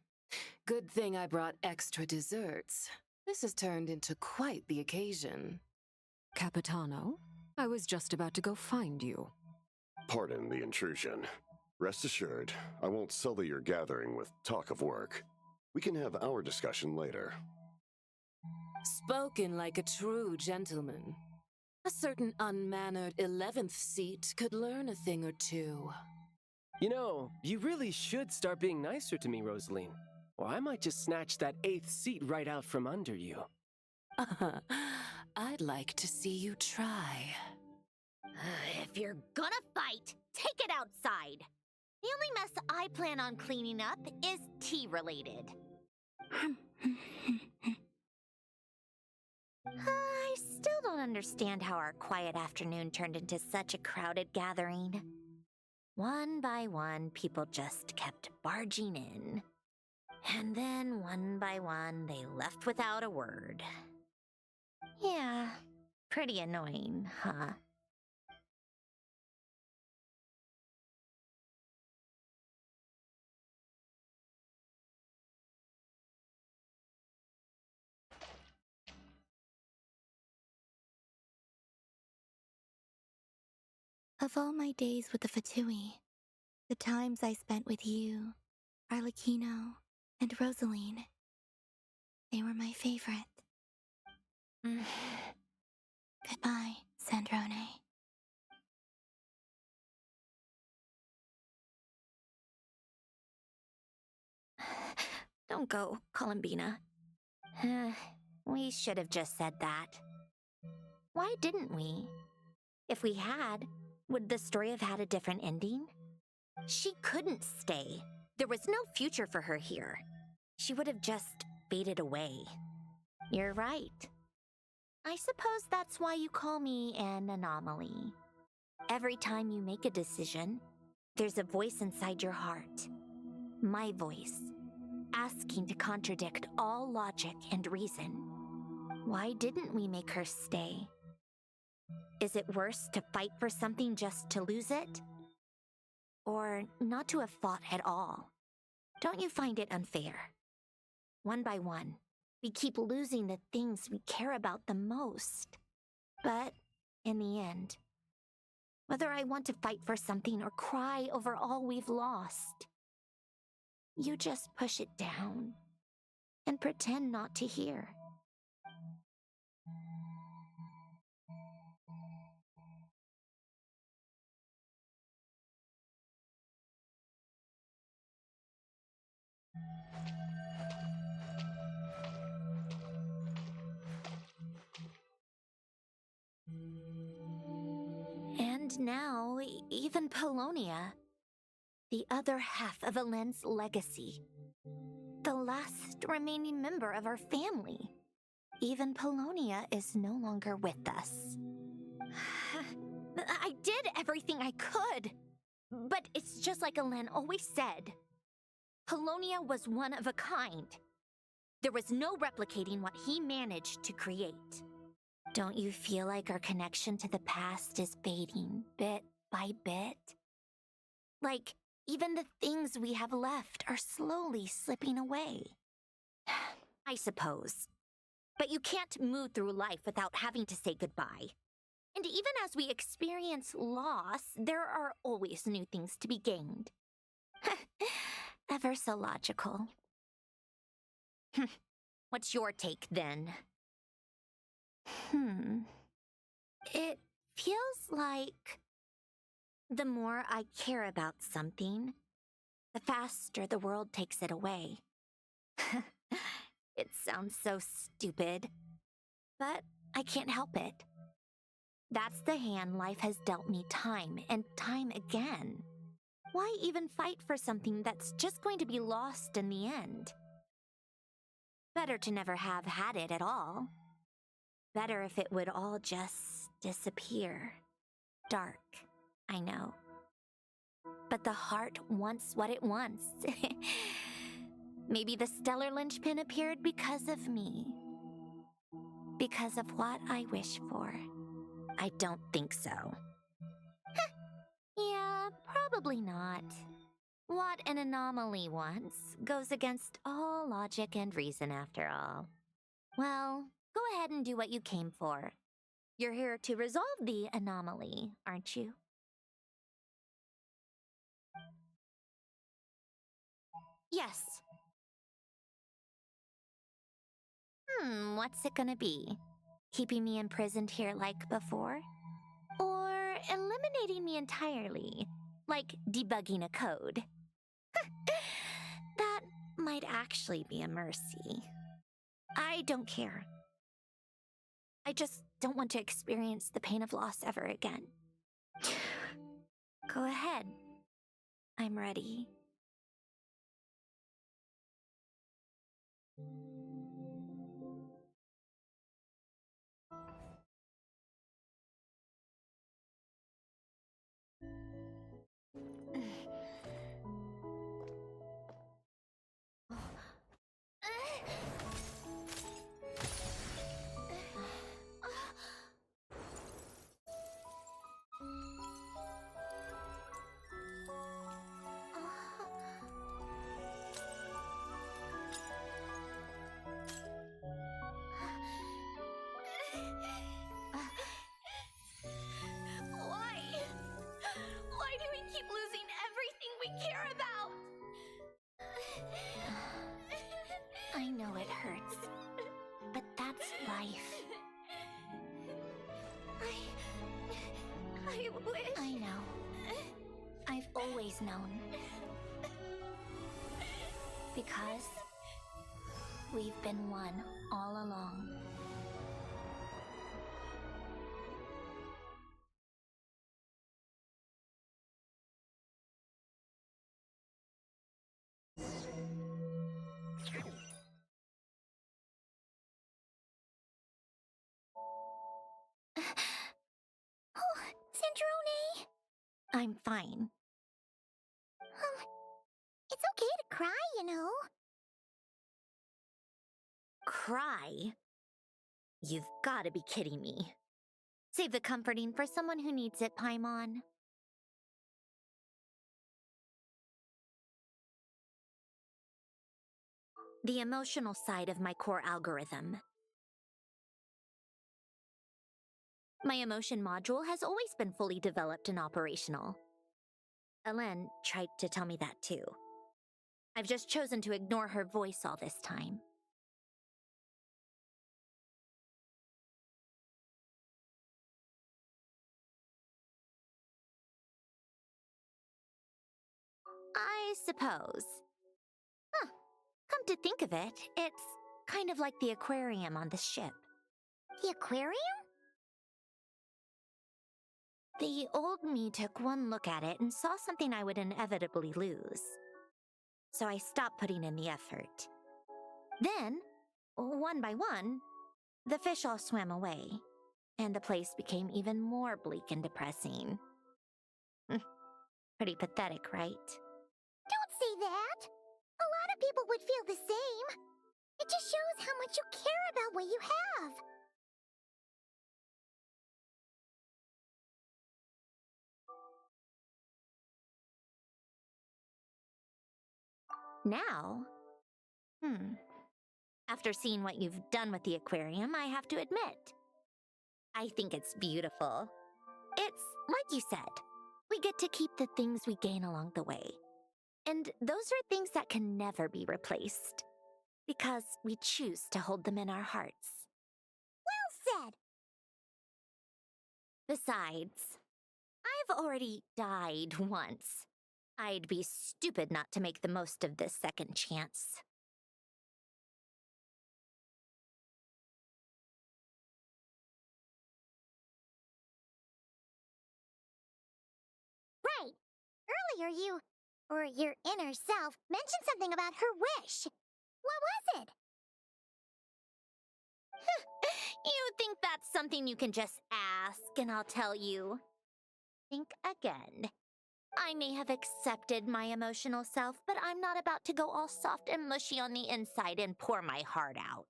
Good thing I brought extra desserts. This has turned into quite the occasion. Capitano, I was just about to go find you. Pardon the intrusion. Rest assured, I won't sully your gathering with talk of work. We can have our discussion later. Spoken like a true gentleman. A certain unmannered 11th seat could learn a thing or two. You know, you really should start being nicer to me, Rosaline. Or I might just snatch that 8th seat right out from under you. I'd like to see you try. If you're gonna fight, take it outside. The only mess I plan on cleaning up is tea-related. I still don't understand how our quiet afternoon turned into such a crowded gathering. One by one, people just kept barging in. And then, one by one, they left without a word. Yeah, pretty annoying, huh? Of all my days with the Fatui, the times I spent with you, Arlecchino, and Rosaline, they were my favorite. Goodbye, Sandrone. Don't go, Columbina. We should have just said that. Why didn't we? If we had, would the story have had a different ending? She couldn't stay. There was no future for her here. She would have just faded away. You're right. I suppose that's why you call me an anomaly. Every time you make a decision, there's a voice inside your heart. My voice, asking to contradict all logic and reason. Why didn't we make her stay? Is it worse to fight for something just to lose it? Or not to have fought at all? Don't you find it unfair? One by one, we keep losing the things we care about the most. But in the end, whether I want to fight for something or cry over all we've lost, you just push it down and pretend not to hear. And now, even Polonia, the other half of Elend's legacy, the last remaining member of our family, even Polonia is no longer with us. I did everything I could, but it's just like Elend always said. Polonia was one of a kind. There was no replicating what he managed to create. Don't you feel like our connection to the past is fading bit by bit? Like, even the things we have left are slowly slipping away. I suppose. But you can't move through life without having to say goodbye. And even as we experience loss, there are always new things to be gained. Ever so logical. What's your take, then? It feels like the more I care about something, the faster the world takes it away. It sounds so stupid, but I can't help it. That's the hand life has dealt me time and time again. Why even fight for something that's just going to be lost in the end? Better to never have had it at all. Better if it would all just disappear. Dark, I know. But the heart wants what it wants. Maybe the stellar linchpin appeared because of me. Because of what I wish for. I don't think so. Yeah, probably not. What an anomaly wants goes against all logic and reason after all. Well, go ahead and do what you came for. You're here to resolve the anomaly, aren't you? Yes. What's it gonna be? Keeping me imprisoned here like before? Or eliminating me entirely, like debugging a code? That might actually be a mercy. I don't care. I just don't want to experience the pain of loss ever again. Go ahead. I'm ready. Why do we keep losing everything we care about? I know it hurts, but that's life. I wish... I know. I've always known. Because we've been one all along. I'm fine. It's okay to cry, you know. Cry? You've got to be kidding me. Save the comforting for someone who needs it, Paimon. The emotional side of my core algorithm. My emotion module has always been fully developed and operational. Elen tried to tell me that too. I've just chosen to ignore her voice all this time. I suppose. Huh. Come to think of it, it's kind of like the aquarium on the ship. The aquarium? The old me took one look at it and saw something I would inevitably lose. So I stopped putting in the effort. Then, one by one, the fish all swam away, and the place became even more bleak and depressing. Pretty pathetic, right? Don't say that. A lot of people would feel the same. It just shows how much you care about what you have. Now? After seeing what you've done with the aquarium, I have to admit, I think it's beautiful. It's like you said, we get to keep the things we gain along the way. And those are things that can never be replaced, because we choose to hold them in our hearts. Well said. Besides, I've already died once. I'd be stupid not to make the most of this second chance. Right. Earlier your inner self, mentioned something about her wish. What was it? You think that's something you can just ask and I'll tell you? Think again. I may have accepted my emotional self, but I'm not about to go all soft and mushy on the inside and pour my heart out.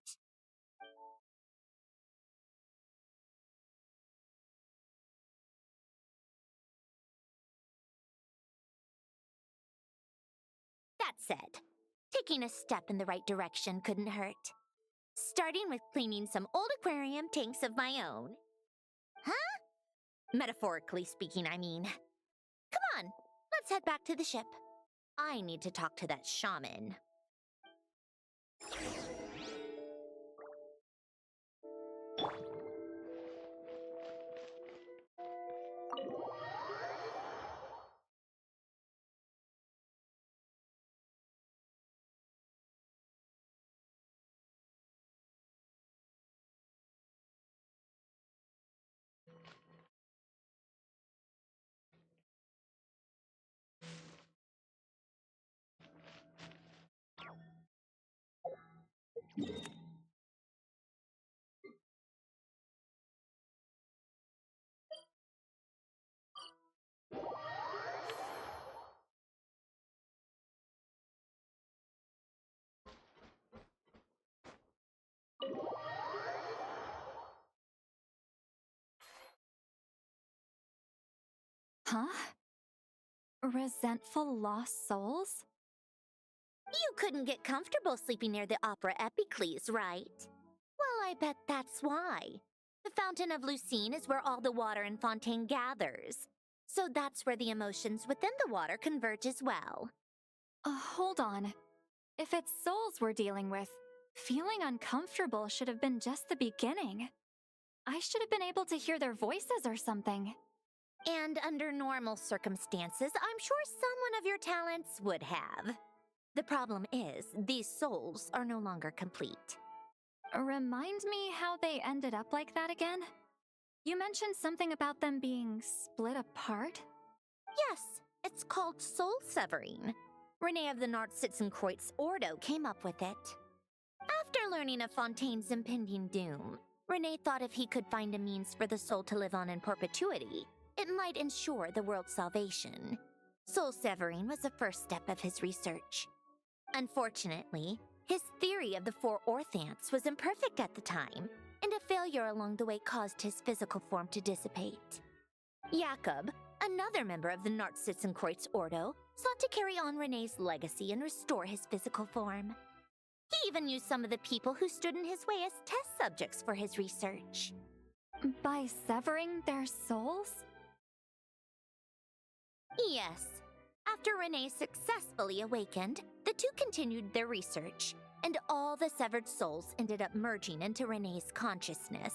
That said, taking a step in the right direction couldn't hurt. Starting with cleaning some old aquarium tanks of my own. Huh? Metaphorically speaking, I mean. Come on, let's head back to the ship. I need to talk to that shaman. Huh? Resentful lost souls? You couldn't get comfortable sleeping near the Opera Epicles, right? Well, I bet that's why. The Fountain of Lucine is where all the water in Fontaine gathers. So that's where the emotions within the water converge as well. Hold on. If it's souls we're dealing with, feeling uncomfortable should have been just the beginning. I should have been able to hear their voices or something. And under normal circumstances, I'm sure someone of your talents would have. The problem is, these souls are no longer complete. Remind me how they ended up like that again? You mentioned something about them being split apart? Yes, it's called soul severing. Renee of the Nordsitzen-Kreuz Ordo came up with it. After learning of Fontaine's impending doom, Renee thought if he could find a means for the soul to live on in perpetuity, it might ensure the world's salvation. Soul severing was the first step of his research. Unfortunately, his theory of the 4 orthants was imperfect at the time, and a failure along the way caused his physical form to dissipate. Jakob, another member of the Nartssitzenkreuz Ordo, sought to carry on Renee's legacy and restore his physical form. He even used some of the people who stood in his way as test subjects for his research. By severing their souls? Yes. After Renee successfully awakened, the two continued their research, and all the severed souls ended up merging into Renee's consciousness.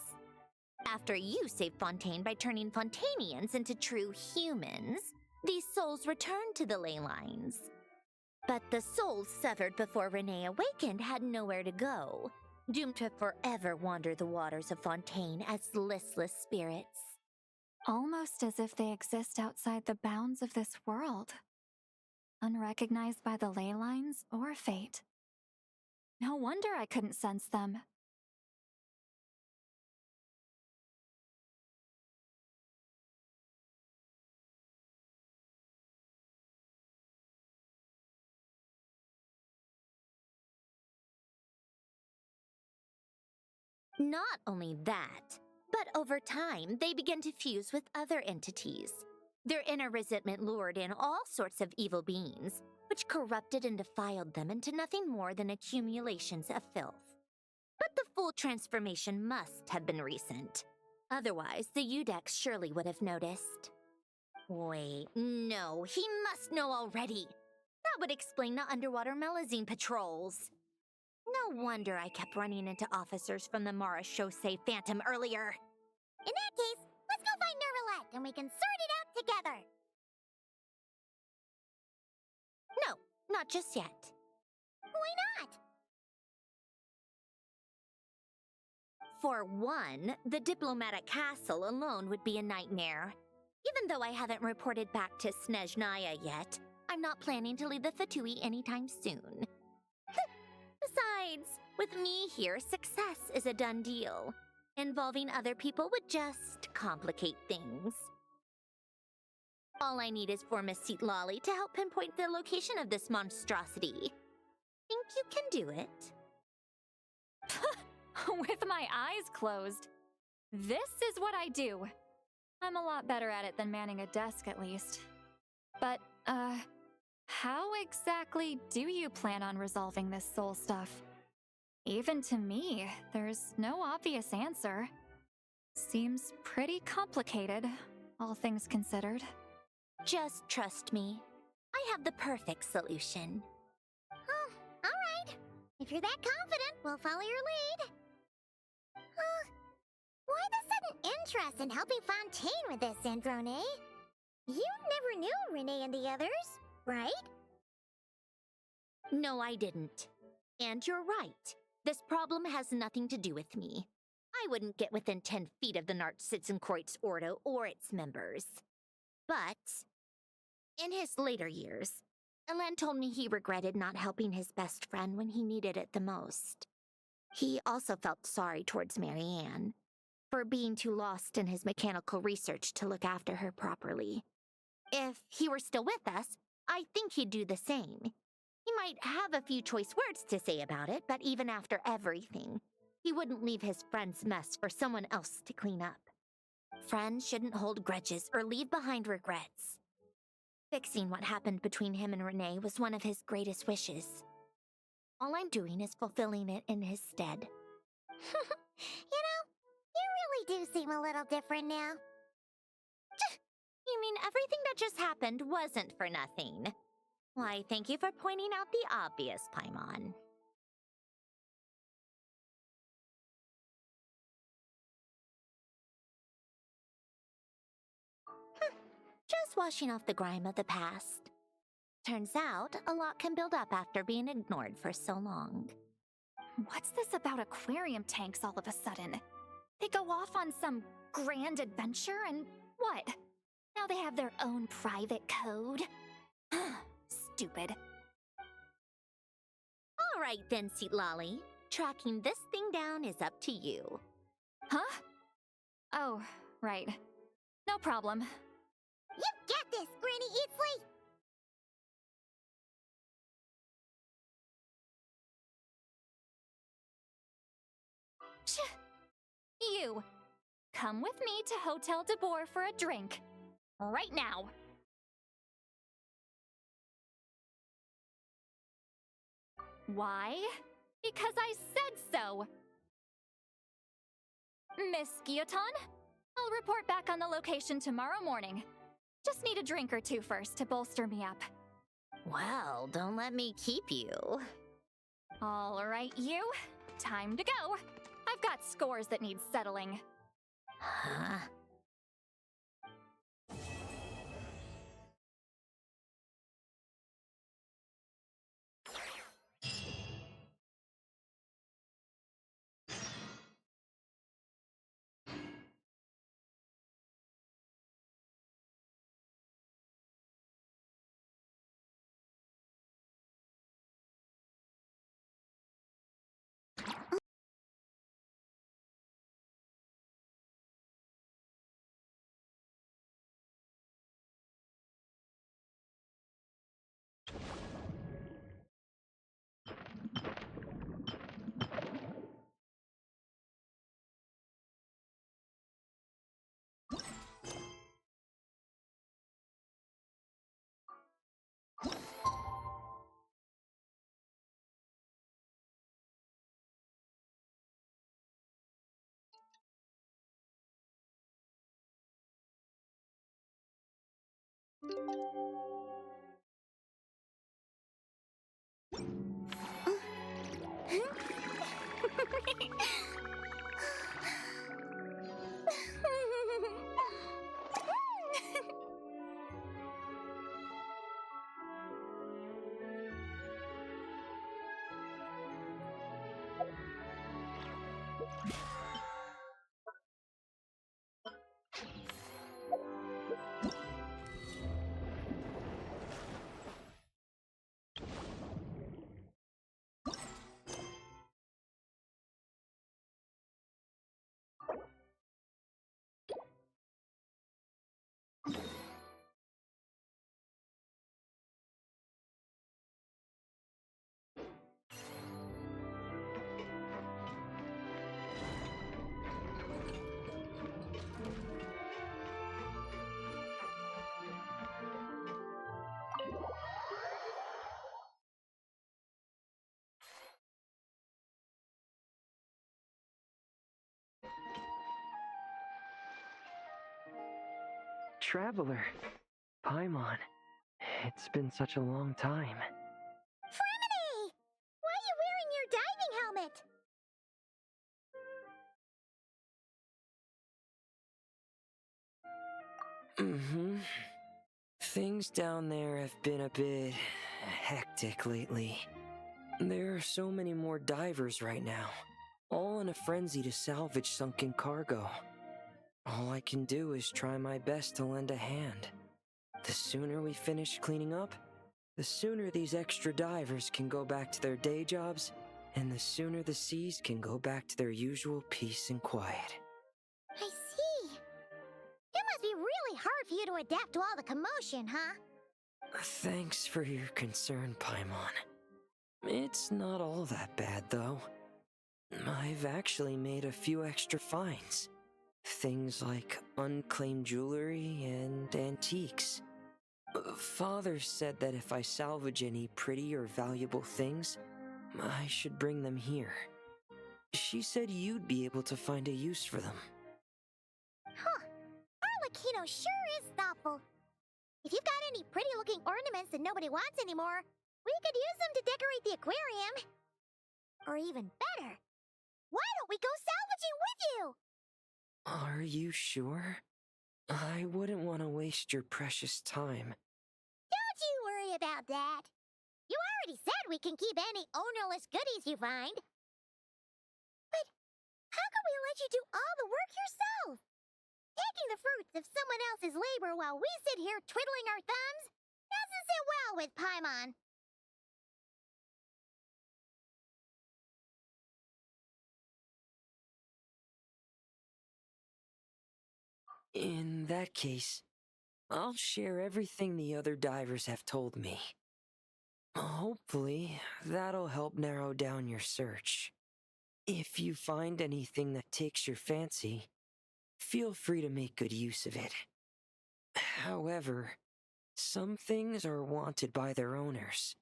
After you saved Fontaine by turning Fontainians into true humans, these souls returned to the ley lines. But the souls severed before Renee awakened had nowhere to go, doomed to forever wander the waters of Fontaine as listless spirits. Almost as if they exist outside the bounds of this world, unrecognized by the ley lines or fate. No wonder I couldn't sense them. Not only that, but over time, they began to fuse with other entities. Their inner resentment lured in all sorts of evil beings, which corrupted and defiled them into nothing more than accumulations of filth. But the full transformation must have been recent. Otherwise, the Udex surely would have noticed. Wait, no, he must know already. That would explain the underwater Melazine patrols. No wonder I kept running into officers from the Mara Chaussee Phantom earlier. In that case, let's go find Nervalette and we can sort it out together. No, not just yet. Why not? For one, the diplomatic castle alone would be a nightmare. Even though I haven't reported back to Snezhnaya yet, I'm not planning to leave the Fatui anytime soon. Besides, with me here, success is a done deal. Involving other people would just complicate things. All I need is for Miss Lolly to help pinpoint the location of this monstrosity. Think you can do it? With my eyes closed. This is what I do. I'm a lot better at it than manning a desk, at least. But, how exactly do you plan on resolving this soul stuff? Even to me, there's no obvious answer. Seems pretty complicated, all things considered. Just trust me. I have the perfect solution. Oh, all right. If you're that confident, we'll follow your lead. Why the sudden interest in helping Fontaine with this, Androne? You never knew Renee and the others, right? No, I didn't. And you're right. This problem has nothing to do with me. I wouldn't get within 10 feet of the Nartssitzenkreuz Ordo or its members. But in his later years, Elen told me he regretted not helping his best friend when he needed it the most. He also felt sorry towards Marianne for being too lost in his mechanical research to look after her properly. If he were still with us, I think he'd do the same. He might have a few choice words to say about it, but even after everything, he wouldn't leave his friend's mess for someone else to clean up. Friends shouldn't hold grudges or leave behind regrets. Fixing what happened between him and Renee was one of his greatest wishes. All I'm doing is fulfilling it in his stead. You know, you really do seem a little different now. You mean everything that just happened wasn't for nothing? Why, thank you for pointing out the obvious, Paimon. Just washing off the grime of the past. Turns out, a lot can build up after being ignored for so long. What's this about aquarium tanks all of a sudden? They go off on some grand adventure and what? Now they have their own private code? Stupid. All right then, Lolly. Tracking this thing down is up to you. Huh? Oh, right. No problem. this, Granny Eatsley? You, come with me to Hotel de Boer for a drink. Right now. Why? Because I said so. Miss Guillotin, I'll report back on the location tomorrow morning. Just need a drink or two first to bolster me up. Well, don't let me keep you. All right, you. Time to go. I've got scores that need settling. Huh? Traveler, Paimon, it's been such a long time. Fremini! Why are you wearing your diving helmet? Things down there have been a bit hectic lately. There are so many more divers right now, all in a frenzy to salvage sunken cargo. All I can do is try my best to lend a hand. The sooner we finish cleaning up, the sooner these extra divers can go back to their day jobs, and the sooner the seas can go back to their usual peace and quiet. I see. It must be really hard for you to adapt to all the commotion, huh? Thanks for your concern, Paimon. It's not all that bad, though. I've actually made a few extra finds. Things like unclaimed jewelry and antiques. Father said that if I salvage any pretty or valuable things, I should bring them here. She said you'd be able to find a use for them. Huh. Arlecchino sure is thoughtful. If you've got any pretty-looking ornaments that nobody wants anymore, we could use them to decorate the aquarium. Or even better, why don't we go salvaging with you? Are you sure? I wouldn't want to waste your precious time. Don't you worry about that. You already said we can keep any ownerless goodies you find. But how can we let you do all the work yourself? Taking the fruits of someone else's labor while we sit here twiddling our thumbs doesn't sit well with Paimon. In that case, I'll share everything the other divers have told me. Hopefully, that'll help narrow down your search. If you find anything that takes your fancy, feel free to make good use of it. However, some things are wanted by their owners,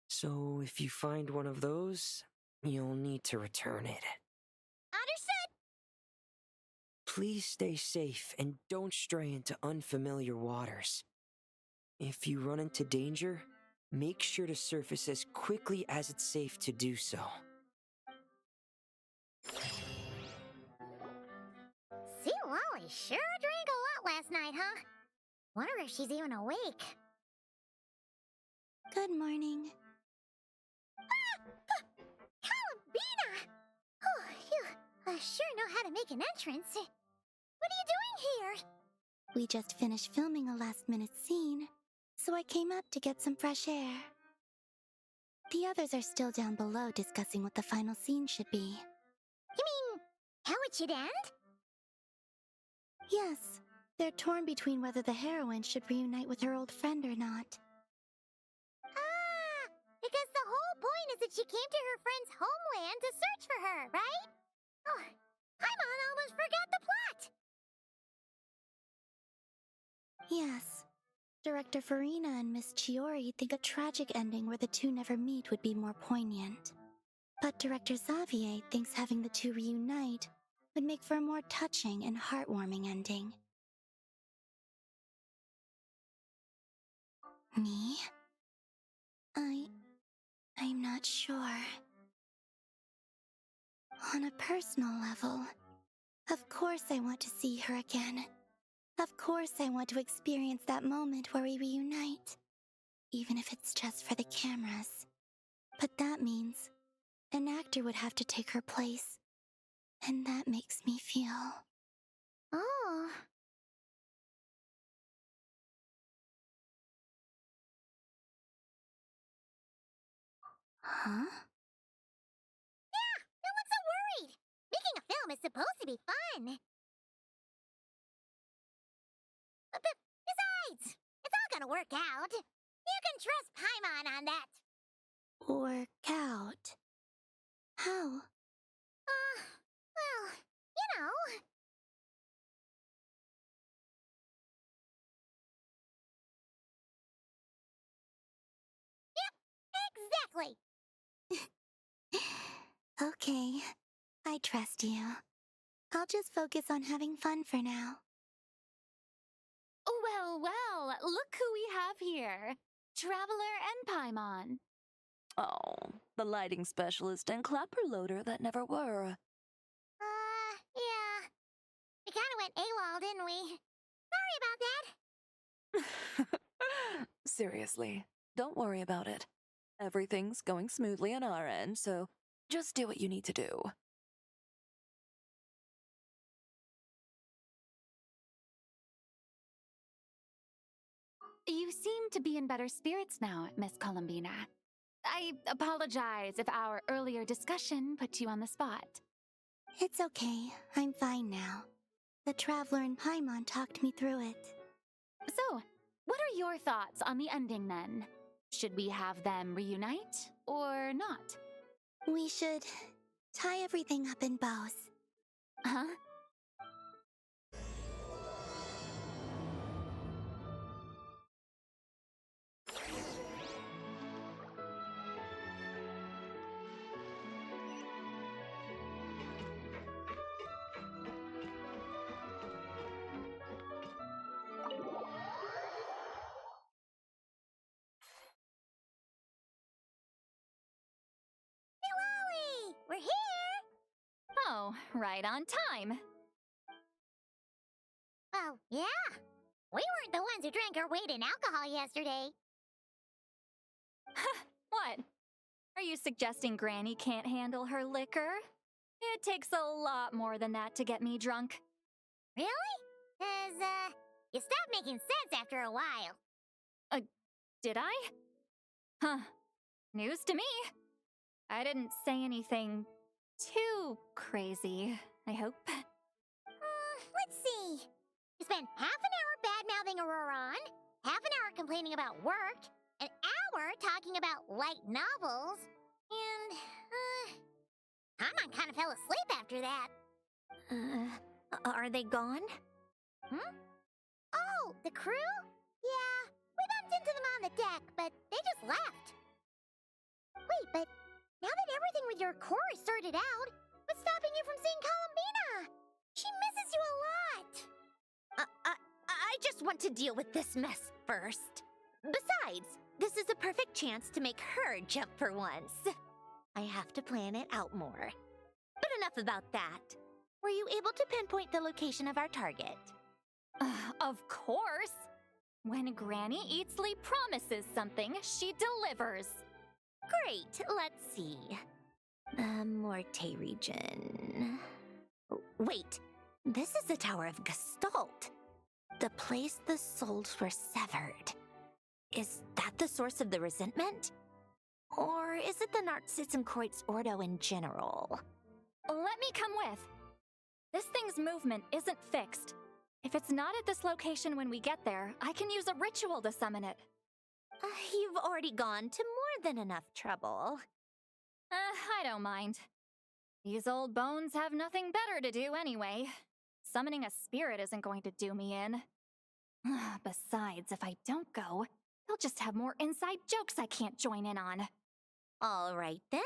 so if you find one of those, you'll need to return it. Understood! Please stay safe and don't stray into unfamiliar waters. If you run into danger, make sure to surface as quickly as it's safe to do so. See, Lolly sure drank a lot last night, huh? Wonder if she's even awake. Good morning. Columbina! Oh, you sure know how to make an entrance. What are you doing here? We just finished filming a last-minute scene, so I came up to get some fresh air. The others are still down below discussing what the final scene should be. You mean, how it should end? Yes, they're torn between whether the heroine should reunite with her old friend or not. Ah, because the whole point is that she came to her friend's homeland to search for her, right? Oh, Paimon almost forgot the plot! Yes. Director Farina and Miss Chiori think a tragic ending where the two never meet would be more poignant. But Director Xavier thinks having the two reunite would make for a more touching and heartwarming ending. Me? I'm not sure. On a personal level, of course I want to see her again. Of course I want to experience that moment where we reunite, even if it's just for the cameras. But that means an actor would have to take her place, and that makes me feel... Oh. Huh? Yeah, no one's so worried. Making a film is supposed to be fun. But besides, it's all gonna work out. You can trust Paimon on that. Work out? How? Well, you know. Yep, exactly. Okay, I trust you. I'll just focus on having fun for now. Well, well, look who we have here. Traveler and Paimon. Oh, the lighting specialist and clapper loader that never were. Yeah. We kinda went AWOL, didn't we? Sorry about that. Seriously, don't worry about it. Everything's going smoothly on our end, so just do what you need to do. You seem to be in better spirits now, Miss Columbina. I apologize if our earlier discussion put you on the spot. It's okay, I'm fine now. The Traveler and Paimon talked me through it. So, what are your thoughts on the ending then? Should we have them reunite or not? We should tie everything up in bows. Huh? We're here! Oh, right on time. Oh, yeah. We weren't the ones who drank our weight in alcohol yesterday. What? Are you suggesting Granny can't handle her liquor? It takes a lot more than that to get me drunk. Really? 'Cause, you stopped making sense after a while. Did I? Huh. News to me. I didn't say anything too crazy, I hope. Let's see. You spent half an hour bad-mouthing Auroron, half an hour complaining about work, an hour talking about light novels, and, Hamon kind of fell asleep after that. Are they gone? Oh, the crew? Yeah, we bumped into them on the deck, but they just left. Wait, but now that everything with your core is sorted out, what's stopping you from seeing Columbina? She misses you a lot. I just want to deal with this mess first. Besides, this is a perfect chance to make her jump for once. I have to plan it out more. But enough about that. Were you able to pinpoint the location of our target? Of course! When Granny Eatsley promises something, she delivers. Great, let's see. The Morte region. Wait, this is the Tower of Gestalt. The place the souls were severed. Is that the source of the resentment? Or is it the Narzizenkreuz Ordo in general? Let me come with. This thing's movement isn't fixed. If it's not at this location when we get there, I can use a ritual to summon it. You've already gone to more than enough trouble. I don't mind. These old bones have nothing better to do anyway. Summoning a spirit isn't going to do me in. Besides, if I don't go, they'll just have more inside jokes I can't join in on. All right then.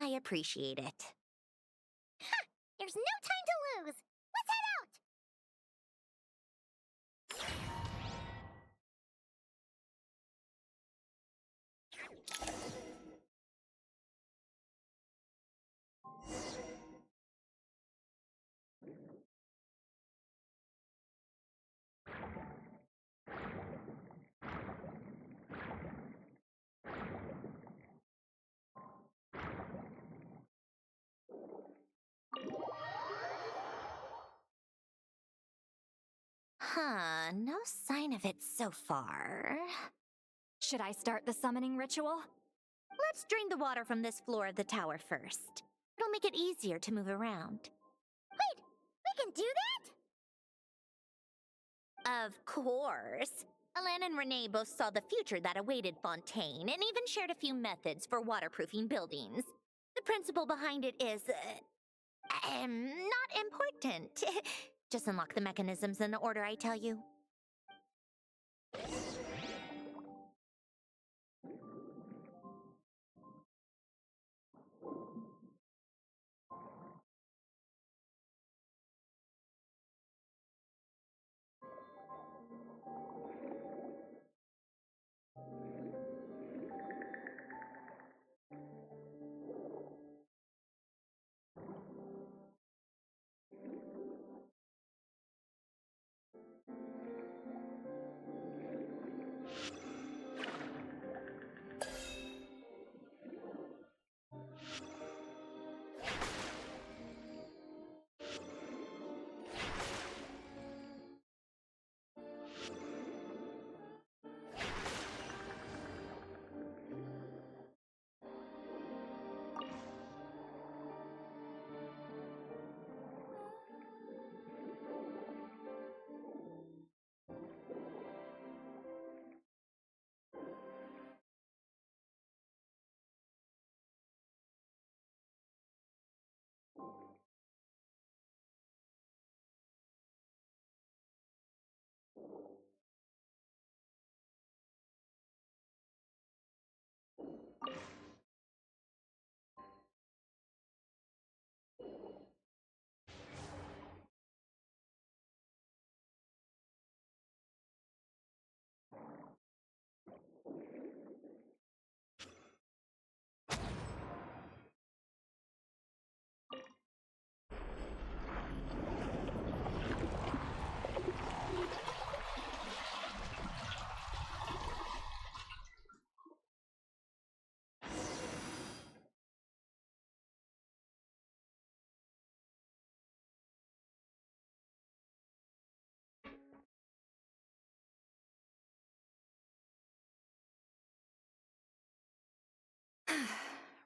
I appreciate it. There's no time to lose. Let's head out. No sign of it so far. Should I start the summoning ritual? Let's drain the water from this floor of the tower first. It'll make it easier to move around. Wait, we can do that? Of course. Alan and Renee both saw the future that awaited Fontaine and even shared a few methods for waterproofing buildings. The principle behind it is, not important. Just unlock the mechanisms in the order I tell you.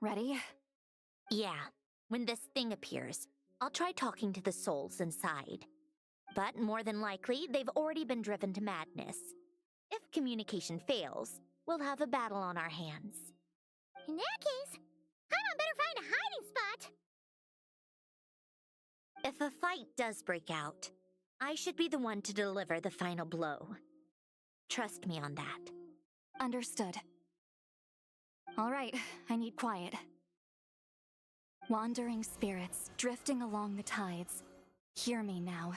Ready? Yeah. When this thing appears, I'll try talking to the souls inside. But more than likely, they've already been driven to madness. If communication fails, we'll have a battle on our hands. In that case, Paimon better find a hiding spot. If a fight does break out, I should be the one to deliver the final blow. Trust me on that. Understood. All right, I need quiet. Wandering spirits drifting along the tides. Hear me now.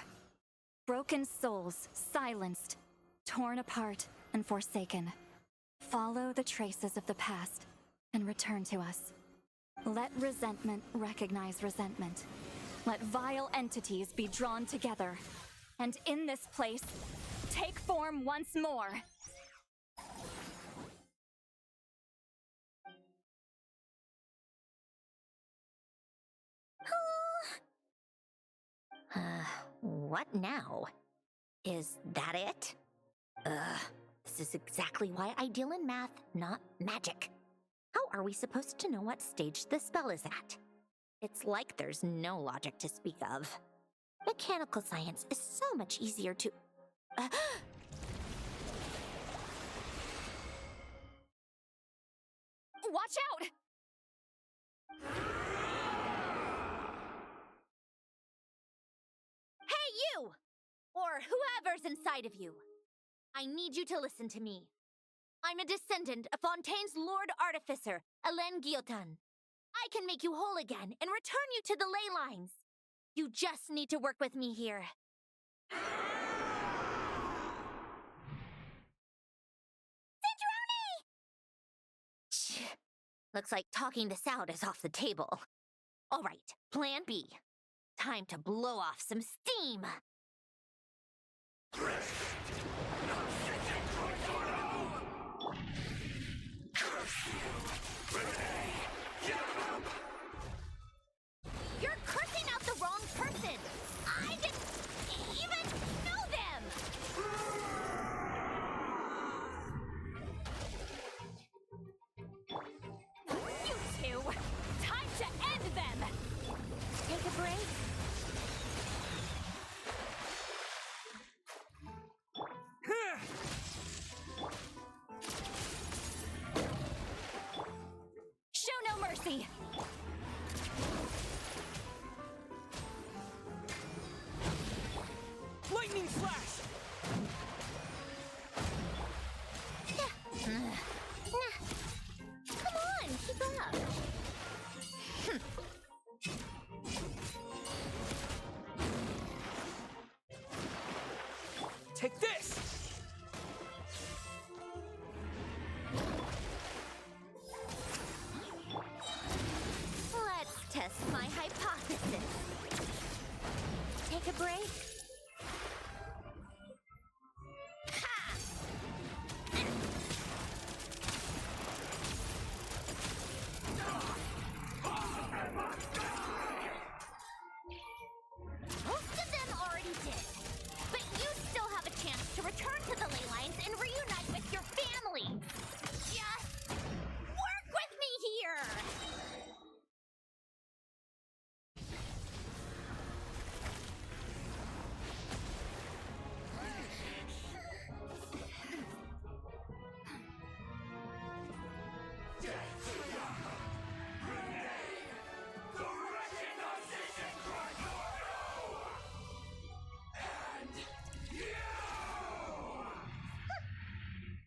Broken souls, silenced, torn apart, and forsaken. Follow the traces of the past and return to us. Let resentment recognize resentment. Let vile entities be drawn together. And in this place, take form once more. What now? Is that it? This is exactly why I deal in math, not magic. How are we supposed to know what stage the spell is at? It's like there's no logic to speak of. Mechanical science is so much easier to... Watch out! Hey, you! Or whoever's inside of you. I need you to listen to me. I'm a descendant of Fontaine's Lord Artificer, Hélène Guillotin. I can make you whole again and return you to the ley lines. You just need to work with me here. Cinderoni! Looks like talking this out is off the table. All right, plan B. Time to blow off some steam. You're cursing out the wrong person! I didn't even know them! You two! Time to end them! Take a break. Show no mercy! Lightning flash! Come on, keep up. Take this! Let's test my hypothesis. Take a break. Most of them already did. But you still have a chance to return to the ley lines and reunite with your family. Just work with me here!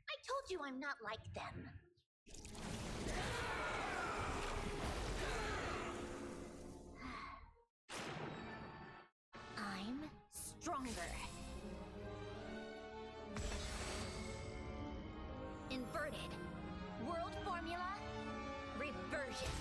I told you I'm not like them. I'm stronger. Inverted. World formula. Reversion.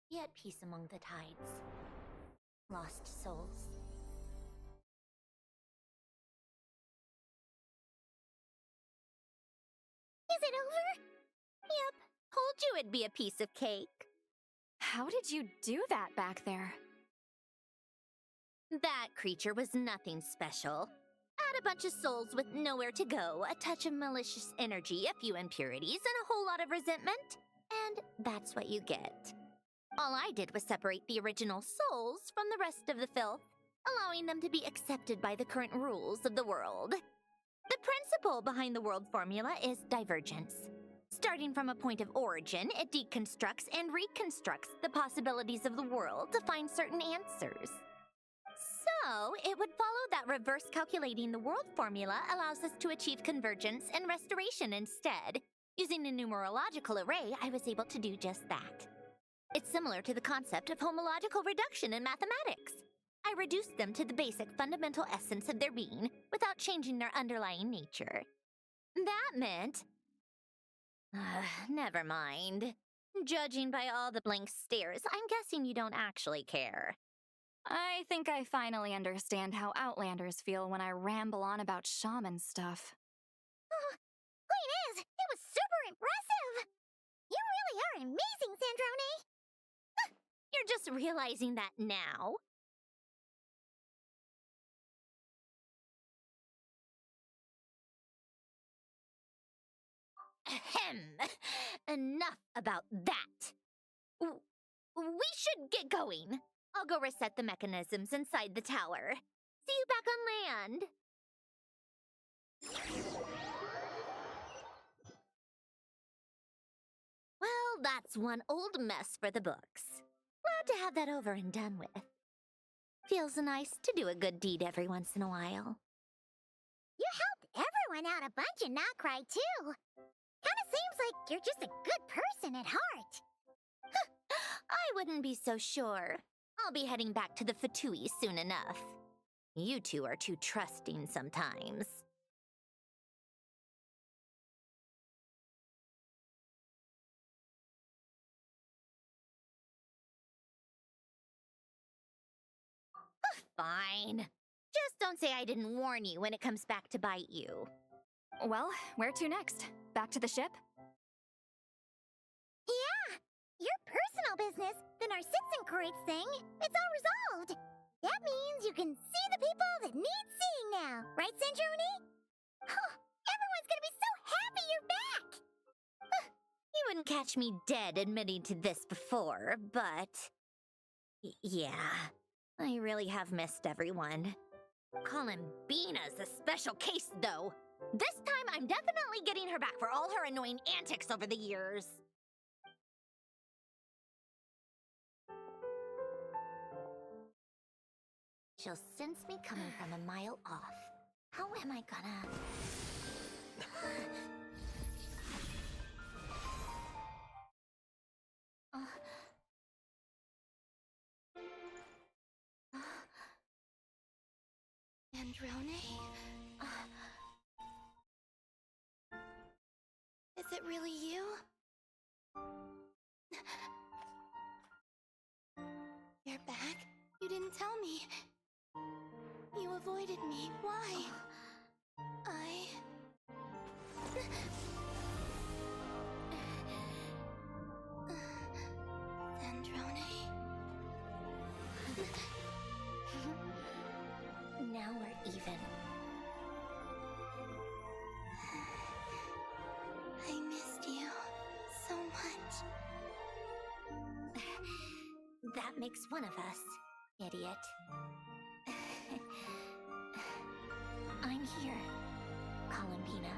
Be at peace among the tides. Lost souls. Is it over? Yep, told you it'd be a piece of cake. How did you do that back there? That creature was nothing special. Add a bunch of souls with nowhere to go, a touch of malicious energy, a few impurities, and a whole lot of resentment, and that's what you get. All I did was separate the original souls from the rest of the filth, allowing them to be accepted by the current rules of the world. The principle behind the world formula is divergence. Starting from a point of origin, it deconstructs and reconstructs the possibilities of the world to find certain answers. So, it would follow that reverse calculating the world formula allows us to achieve convergence and restoration instead. Using a numerological array, I was able to do just that. It's similar to the concept of homological reduction in mathematics. I reduced them to the basic fundamental essence of their being without changing their underlying nature. That meant... never mind. Judging by all the blank stares, I'm guessing you don't actually care. I think I finally understand how Outlanders feel when I ramble on about shaman stuff. Queen Iz, it was super impressive! You really are amazing, Sandrone! You're just realizing that now? Ahem. Enough about that. We should get going. I'll go reset the mechanisms inside the tower. See you back on land. Well, that's one old mess for the books. Glad to have that over and done with. Feels nice to do a good deed every once in a while. You helped everyone out a bunch and not cry, too. Kinda seems like you're just a good person at heart. I wouldn't be so sure. I'll be heading back to the Fatui soon enough. You two are too trusting sometimes. Fine. Just don't say I didn't warn you when it comes back to bite you. Well, where to next? Back to the ship? Yeah! Your personal business, the Narcissism thing, it's all resolved. That means you can see the people that need seeing now, right, Centrone? Everyone's gonna be so happy you're back! You wouldn't catch me dead admitting to this before, but... yeah, I really have missed everyone. Columbina's a special case, though. This time, I'm definitely getting her back for all her annoying antics over the years. She'll sense me coming from a mile off. How am I gonna... Androne? Is it really you? You're back? You didn't tell me. You avoided me. Why? Androne? Now we're even. I missed you so much. That makes one of us, idiot. I'm here, Columbina.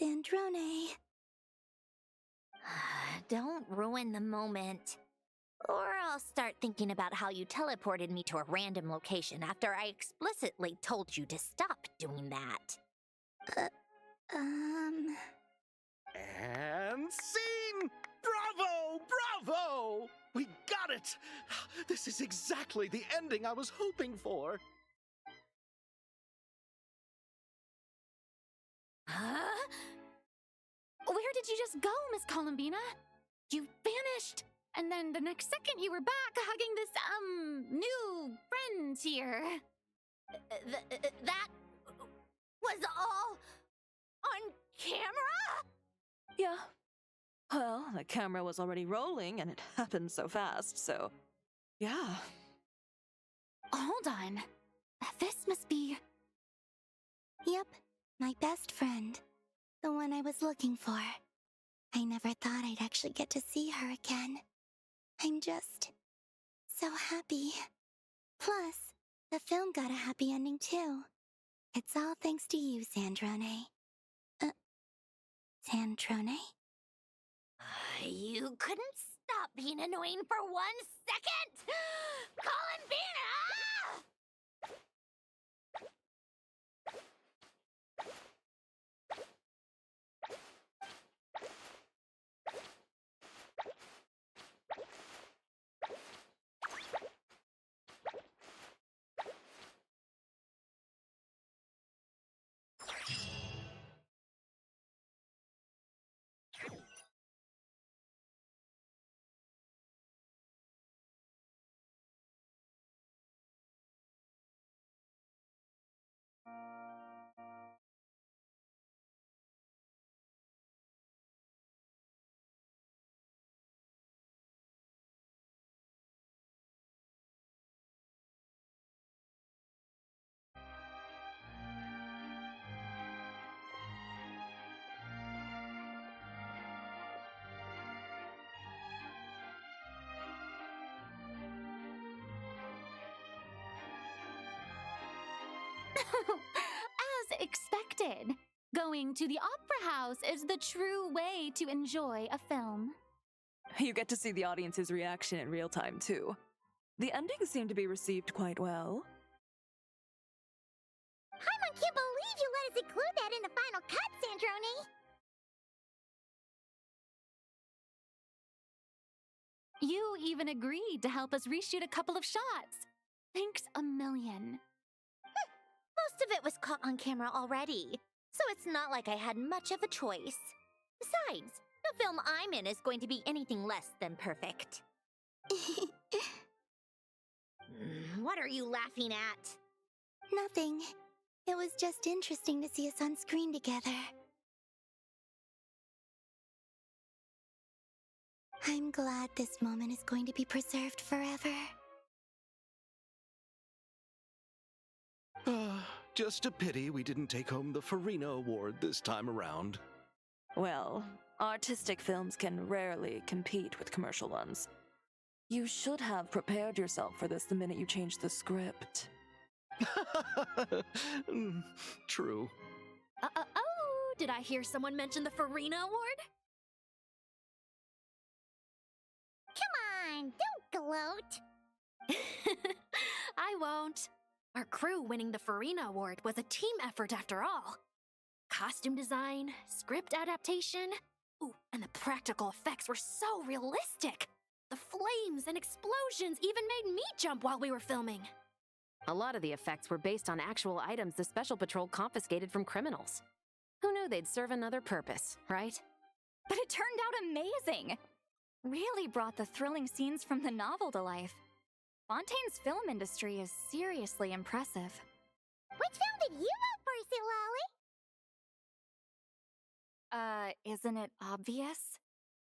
Sandrone. Don't ruin the moment. Or I'll start thinking about how you teleported me to a random location after I explicitly told you to stop doing that. And scene! Bravo! Bravo! We got it! This is exactly the ending I was hoping for. Huh? Where did you just go, Miss Columbina? You vanished, and then the next second you were back hugging this, new friend here. That was all on camera? Yeah. Well, the camera was already rolling and it happened so fast, so yeah. Hold on. This must be... Yep, my best friend. The one I was looking for. I never thought I'd actually get to see her again. I'm just so happy. Plus, the film got a happy ending too. It's all thanks to you, Sandrone. Sandrone? You couldn't stop being annoying for 1 second! Columbina! As expected, going to the opera house is the true way to enjoy a film. You get to see the audience's reaction in real time, too. The endings seem to be received quite well. Paimon can't believe you let us include that in the final cut, Sandrone! You even agreed to help us reshoot a couple of shots. Thanks a million. Most of it was caught on camera already, so it's not like I had much of a choice. Besides, the film I'm in is going to be anything less than perfect. What are you laughing at? Nothing. It was just interesting to see us on screen together. I'm glad this moment is going to be preserved forever. Just a pity we didn't take home the Farina Award this time around. Well, artistic films can rarely compete with commercial ones. You should have prepared yourself for this the minute you changed the script. True. Oh, did I hear someone mention the Farina Award? Come on, don't gloat! I won't. Our crew winning the Farina Award was a team effort after all. Costume design, script adaptation, ooh, and the practical effects were so realistic. The flames and explosions even made me jump while we were filming. A lot of the effects were based on actual items the Special Patrol confiscated from criminals. Who knew they'd serve another purpose, right? But it turned out amazing! Really brought the thrilling scenes from the novel to life. Fontaine's film industry is seriously impressive. Which film did you vote for, Silali? Isn't it obvious?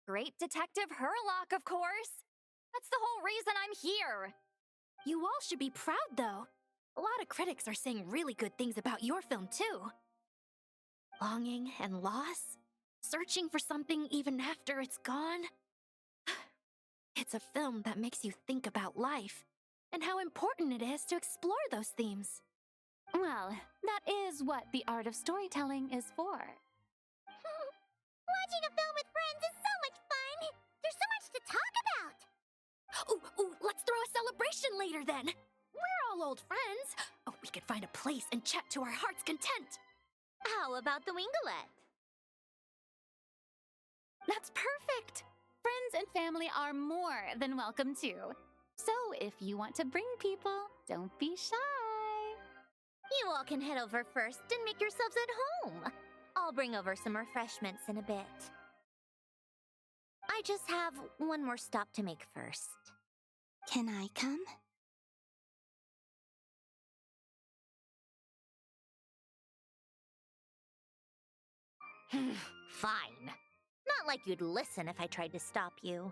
Great Detective Herlock, of course! That's the whole reason I'm here! You all should be proud, though. A lot of critics are saying really good things about your film, too. Longing and loss, searching for something even after it's gone. It's a film that makes you think about life and how important it is to explore those themes. Well, that is what the art of storytelling is for. Watching a film with friends is so much fun! There's so much to talk about! Ooh, let's throw a celebration later then! We're all old friends! Oh, we could find a place and chat to our heart's content! How about the winglet? That's perfect! Friends and family are more than welcome too. So if you want to bring people, don't be shy. You all can head over first and make yourselves at home. I'll bring over some refreshments in a bit. I just have one more stop to make first. Can I come? Fine. Not like you'd listen if I tried to stop you.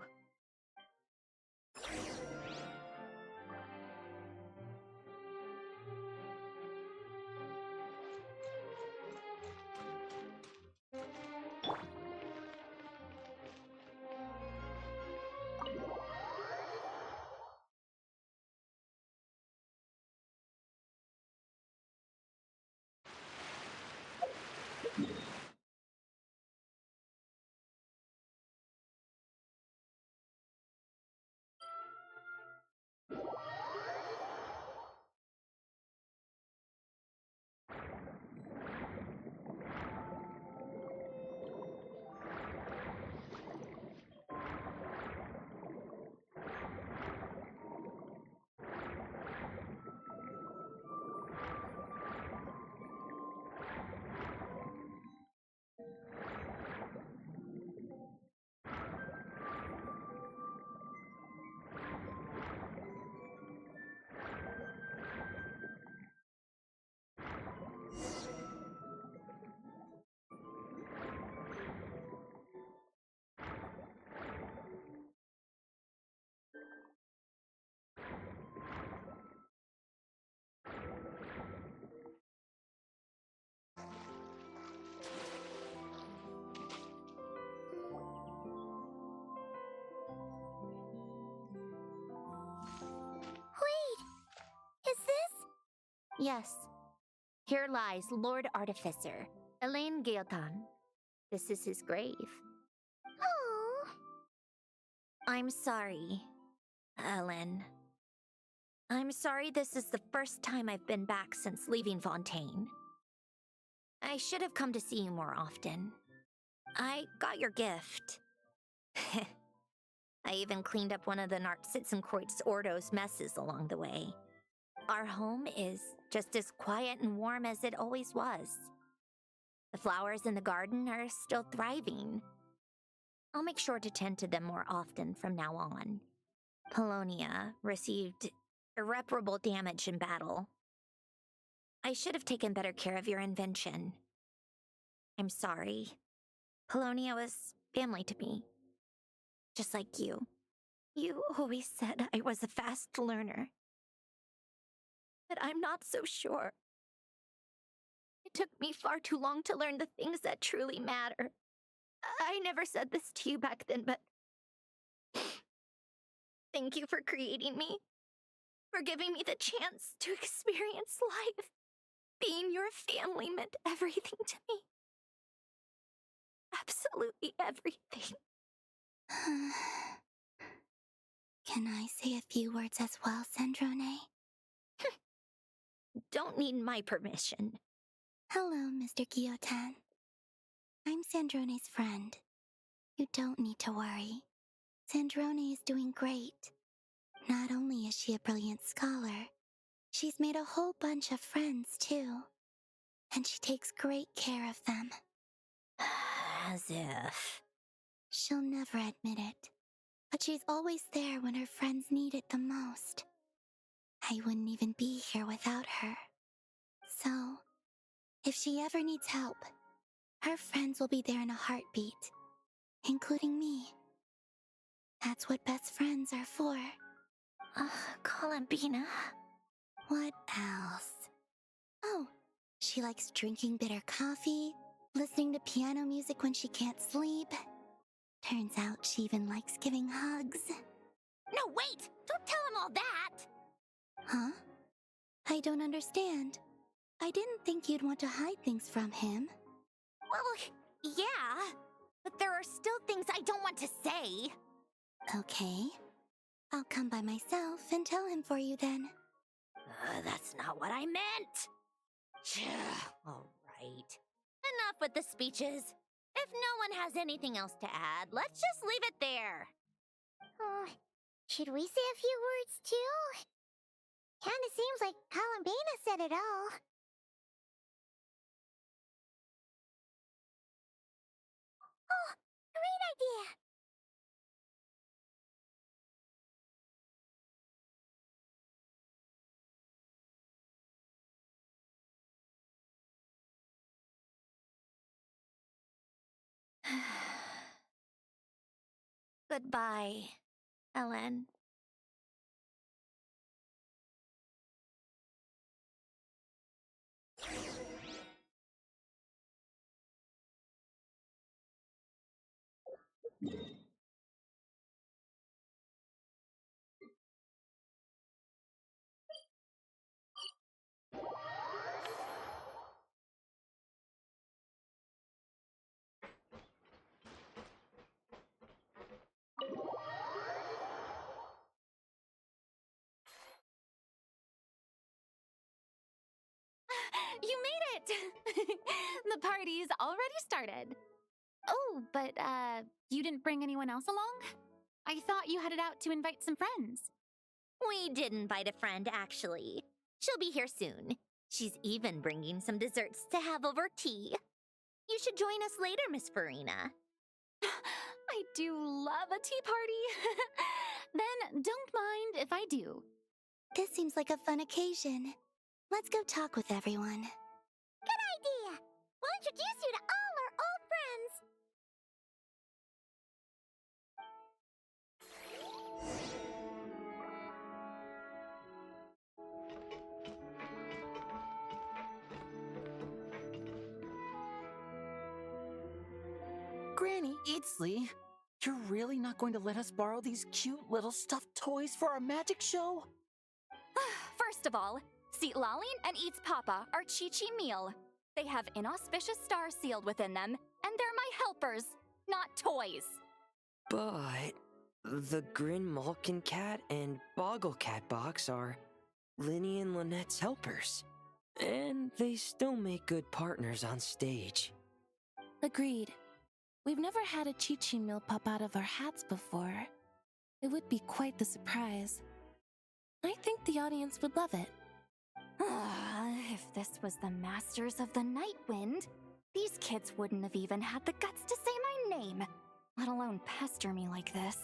Is this? Yes. Here lies Lord Artificer, Elaine Gaeltan. This is his grave. Oh. I'm sorry, Ellen. I'm sorry this is the first time I've been back since leaving Fontaine. I should have come to see you more often. I got your gift. I even cleaned up one of the Nartsitzenkreuz Ordo's messes along the way. Our home is just as quiet and warm as it always was. The flowers in the garden are still thriving. I'll make sure to tend to them more often from now on. Polonia received irreparable damage in battle. I should have taken better care of your invention. I'm sorry. Polonia was family to me. Just like you. You always said I was a fast learner. But I'm not so sure. It took me far too long to learn the things that truly matter. I never said this to you back then, but thank you for creating me. For giving me the chance to experience life. Being your family meant everything to me. Absolutely everything. Can I say a few words as well, Sandrone? Don't need my permission. Hello, Mr. Guillotin. I'm Sandrone's friend. You don't need to worry. Sandrone is doing great. Not only is she a brilliant scholar, she's made a whole bunch of friends, too. And she takes great care of them. As if... She'll never admit it, but she's always there when her friends need it the most. I wouldn't even be here without her. So, if she ever needs help, her friends will be there in a heartbeat, including me. That's what best friends are for. Columbina. What else? Oh, she likes drinking bitter coffee, listening to piano music when she can't sleep. Turns out she even likes giving hugs. No, wait! Don't tell him all that! Huh? I don't understand. I didn't think you'd want to hide things from him. Well, yeah. But there are still things I don't want to say. Okay. I'll come by myself and tell him for you then. That's not what I meant. All right. Enough with the speeches. If no one has anything else to add, let's just leave it there. Should we say a few words too? Kinda seems like Columbina said it all. Oh, great idea! Goodbye, Ellen. You made it! The party's already started. Oh, but, you didn't bring anyone else along? I thought you headed out to invite some friends. We did invite a friend, actually. She'll be here soon. She's even bringing some desserts to have over tea. You should join us later, Miss Farina. I do love a tea party. Then don't mind if I do. This seems like a fun occasion. Let's go talk with everyone. Good idea! We'll introduce you to all our old friends. Granny Eatsley, you're really not going to let us borrow these cute little stuffed toys for our magic show? First of all, Seat Laline and Eats Papa are Chi-Chi meal. They have inauspicious stars sealed within them, and they're my helpers, not toys. But the Grin Malkin Cat and Boggle Cat box are Linny and Lynette's helpers. And they still make good partners on stage. Agreed. We've never had a Chi-Chi meal pop out of our hats before. It would be quite the surprise. I think the audience would love it. If this was the Masters of the Night Wind, these kids wouldn't have even had the guts to say my name, let alone pester me like this.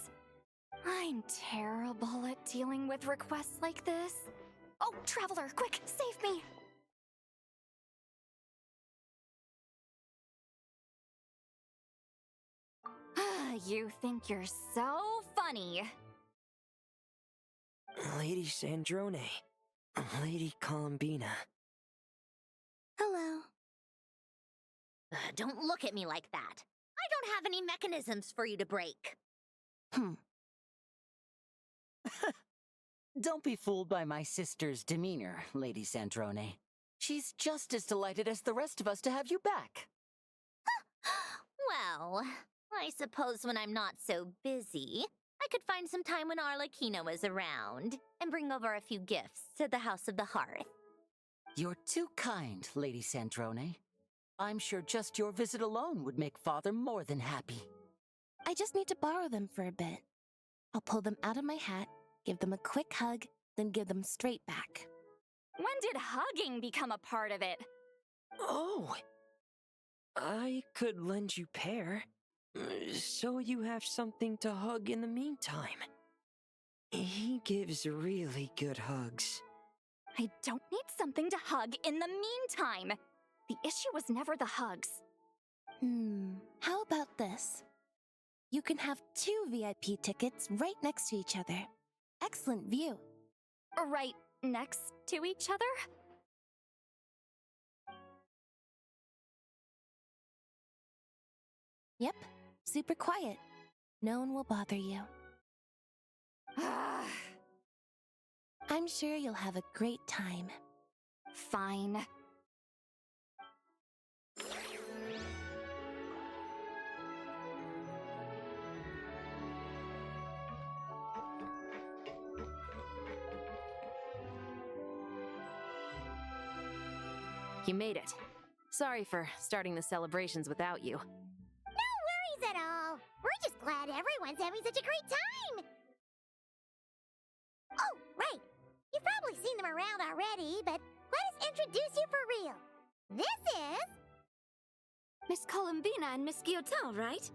I'm terrible at dealing with requests like this. Oh, Traveler, quick, save me! You think you're so funny. Lady Sandrone, Lady Columbina. Hello. Don't look at me like that. I don't have any mechanisms for you to break. Don't be fooled by my sister's demeanor, Lady Sandrone. She's just as delighted as the rest of us to have you back. Well, I suppose when I'm not so busy, I could find some time when Arlecchino is around and bring over a few gifts to the House of the Hearth. You're too kind, Lady Sandrone. I'm sure just your visit alone would make Father more than happy. I just need to borrow them for a bit. I'll pull them out of my hat, give them a quick hug, then give them straight back. When did hugging become a part of it? Oh! I could lend you pair, so you have something to hug in the meantime. He gives really good hugs. I don't need something to hug in the meantime. The issue was never the hugs. How about this? You can have 2 VIP tickets right next to each other. Excellent view. Right next to each other? Yep, super quiet. No one will bother you. I'm sure you'll have a great time. Fine. You made it. Sorry for starting the celebrations without you. No worries at all. We're just glad everyone's having such a great time. Oh, right. You've probably seen them around already, but let us introduce you for real. This is... Miss Columbina and Miss Guillotin, right?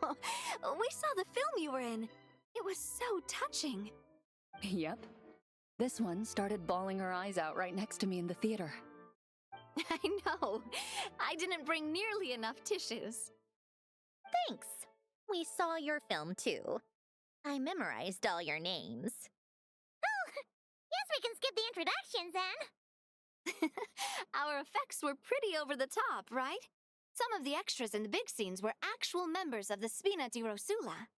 We saw the film you were in. It was so touching. Yep. This one started bawling her eyes out right next to me in the theater. I know. I didn't bring nearly enough tissues. Thanks. We saw your film too. I memorized all your names. Oh, guess we can skip the introductions then. Our effects were pretty over the top, right? Some of the extras in the big scenes were actual members of the Spina di Rosula.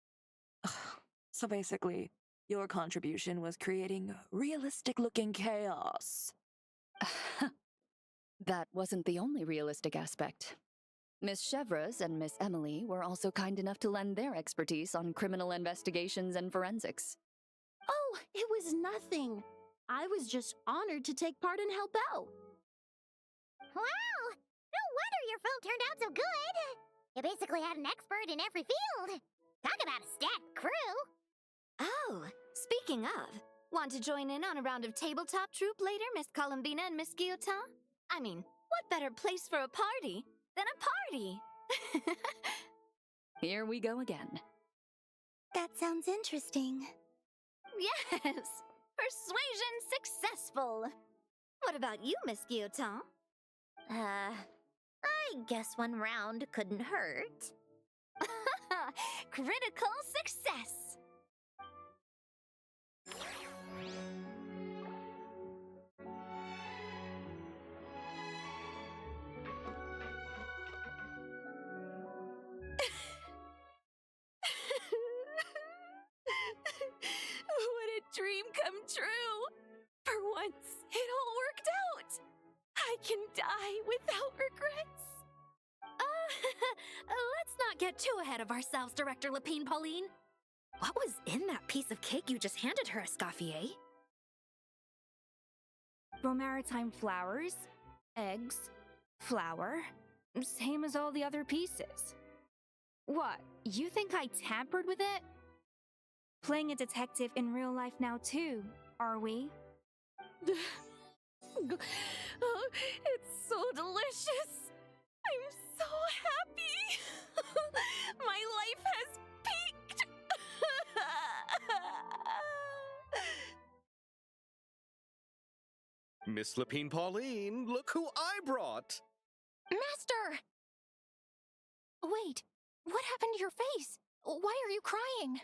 So basically, your contribution was creating realistic-looking chaos. That wasn't the only realistic aspect. Miss Chevres and Miss Emily were also kind enough to lend their expertise on criminal investigations and forensics. Oh, it was nothing. I was just honored to take part and help out. Wow! No wonder your film turned out so good. You basically had an expert in every field. Talk about a stacked crew. Oh, speaking of, want to join in on a round of tabletop troupe later, Miss Columbina and Miss Guillotin? I mean, what better place for a party than a party? Here we go again. That sounds interesting. Yes! Persuasion successful! What about you, Miss Guillotin? I guess one round couldn't hurt. Critical success! What a dream come true! For once, it all worked out! I can die without regrets! Let's not get too ahead of ourselves, Director Lapine Pauline. What was in that piece of cake you just handed her, Escoffier? Bromaritime flowers, eggs, flour, same as all the other pieces. What, you think I tampered with it? Playing a detective in real life now too, are we? Oh, it's so delicious! I'm so happy! My life has peaked! Miss Lapine Pauline, look who I brought! Master! Wait, what happened to your face? Why are you crying?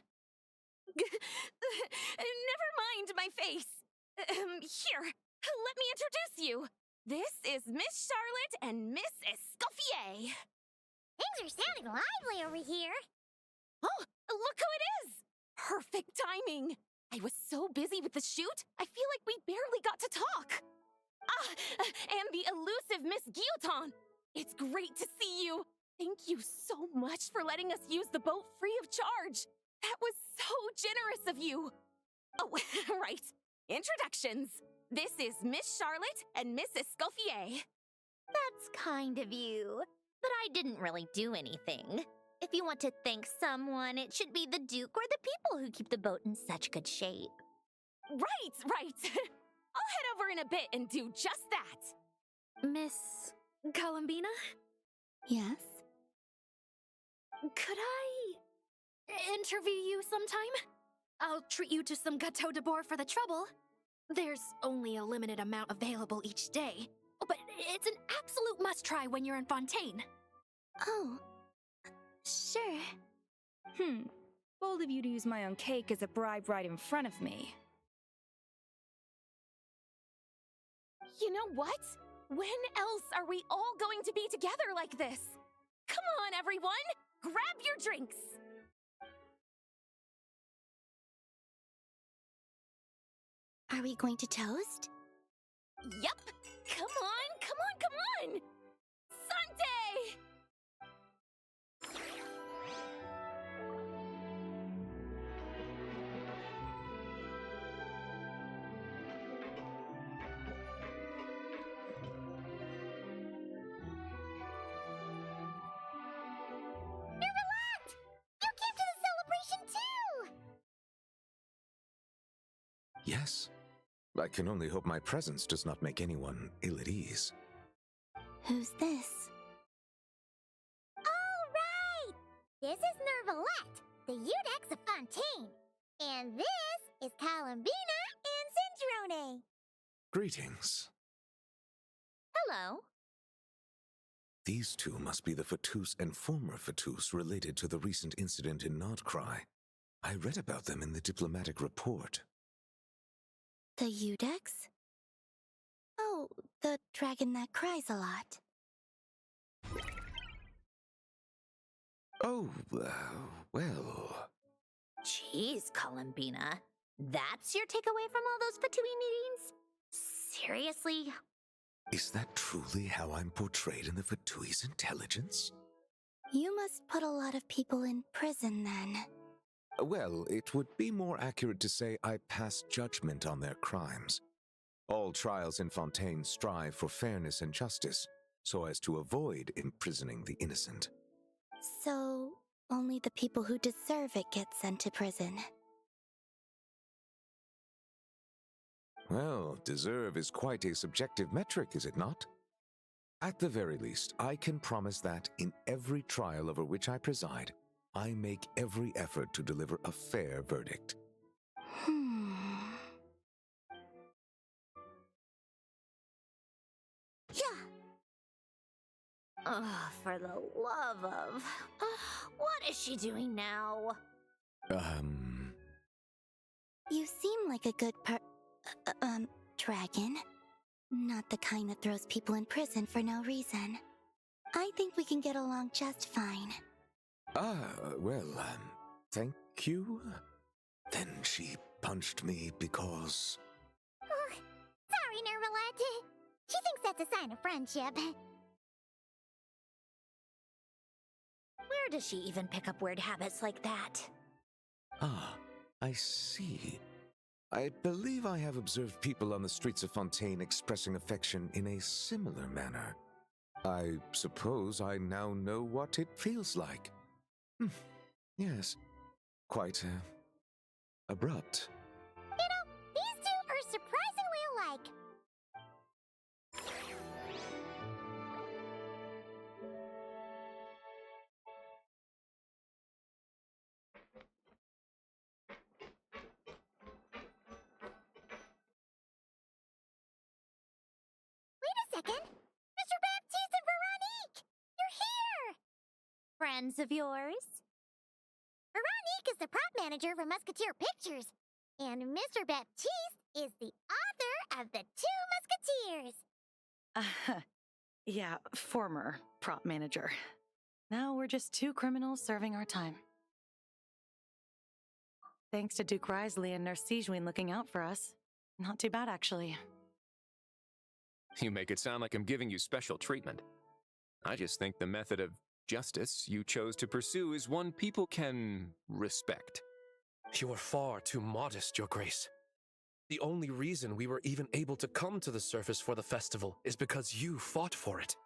Never mind my face. Here, let me introduce you. This is Miss Charlotte and Miss Escoffier. Things are sounding lively over here. Oh, look who it is! Perfect timing. I was so busy with the shoot, I feel like we barely got to talk. And the elusive Miss Guillotin. It's great to see you. Thank you so much for letting us use the boat free of charge. That was so generous of you. Oh, right. Introductions. This is Miss Charlotte and Miss Escoffier. That's kind of you, but I didn't really do anything. If you want to thank someone, it should be the Duke or the people who keep the boat in such good shape. Right. I'll head over in a bit and do just that. Miss Columbina? Yes? Could I interview you sometime? I'll treat you to some gâteau de bord for the trouble. There's only a limited amount available each day, but it's an absolute must-try when you're in Fontaine. Oh, sure. Bold of you to use my own cake as a bribe right in front of me. You know what? When else are we all going to be together like this? Come on, everyone! Grab your drinks! Are we going to toast? Yup! Come on! Sante! Yes. I can only hope my presence does not make anyone ill at ease. Who's this? All right! This is Nervalette, the Udex of Fontaine. And this is Columbina and Cendrone. Greetings. Hello. These two must be the Fatus and former Fatus related to the recent incident in Nodcry. I read about them in the diplomatic report. The Udex? Oh, the dragon that cries a lot. Oh, well... Jeez, Columbina. That's your takeaway from all those Fatui meetings? Seriously? Is that truly how I'm portrayed in the Fatui's intelligence? You must put a lot of people in prison, then. Well, it would be more accurate to say I pass judgment on their crimes. All trials in Fontaine strive for fairness and justice, so as to avoid imprisoning the innocent. So, only the people who deserve it get sent to prison. Well, deserve is quite a subjective metric, is it not? At the very least, I can promise that in every trial over which I preside, I make every effort to deliver a fair verdict. Yeah. Oh, for the love of... what is she doing now? You seem like a good dragon. Not the kind that throws people in prison for no reason. I think we can get along just fine. Thank you? Then she punched me because... Sorry, Nervalette. She thinks that's a sign of friendship. Where does she even pick up weird habits like that? Ah, I see. I believe I have observed people on the streets of Fontaine expressing affection in a similar manner. I suppose I now know what it feels like. Yes, quite abrupt. You know, these two are surprisingly alike. Wait a second! Mr. Baptiste and Veronique! You're here! Friends of yours? Veronique is the prop manager for Musketeer Pictures, and Mr. Baptiste is the author of The Two Musketeers. Yeah, former prop manager. Now we're just two criminals serving our time. Thanks to Duke Risley and Nurse Sijwin looking out for us. Not too bad, actually. You make it sound like I'm giving you special treatment. I just think the method of justice you chose to pursue is one people can respect. You are far too modest, Your Grace. The only reason we were even able to come to the surface for the festival is because you fought for it.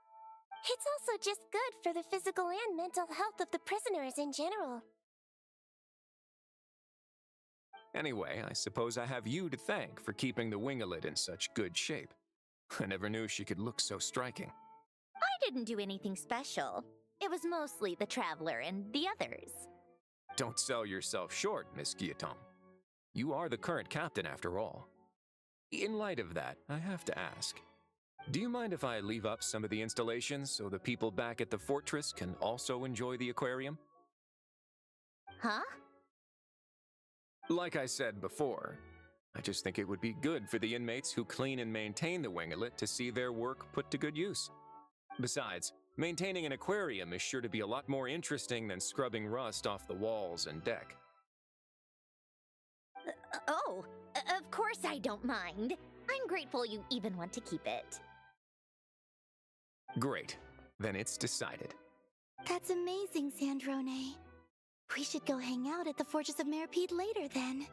It's also just good for the physical and mental health of the prisoners in general. Anyway, I suppose I have you to thank for keeping the Wingalid in such good shape. I never knew she could look so striking. I didn't do anything special. It was mostly the Traveler and the others. Don't sell yourself short, Miss Guillotin. You are the current captain, after all. In light of that, I have to ask, do you mind if I leave up some of the installations so the people back at the fortress can also enjoy the aquarium? Huh? Like I said before, I just think it would be good for the inmates who clean and maintain the Wingalet to see their work put to good use. Besides, maintaining an aquarium is sure to be a lot more interesting than scrubbing rust off the walls and deck. Of course I don't mind. I'm grateful you even want to keep it. Great. Then it's decided. That's amazing, Cendrone. We should go hang out at the Fortress of Meripede later, then.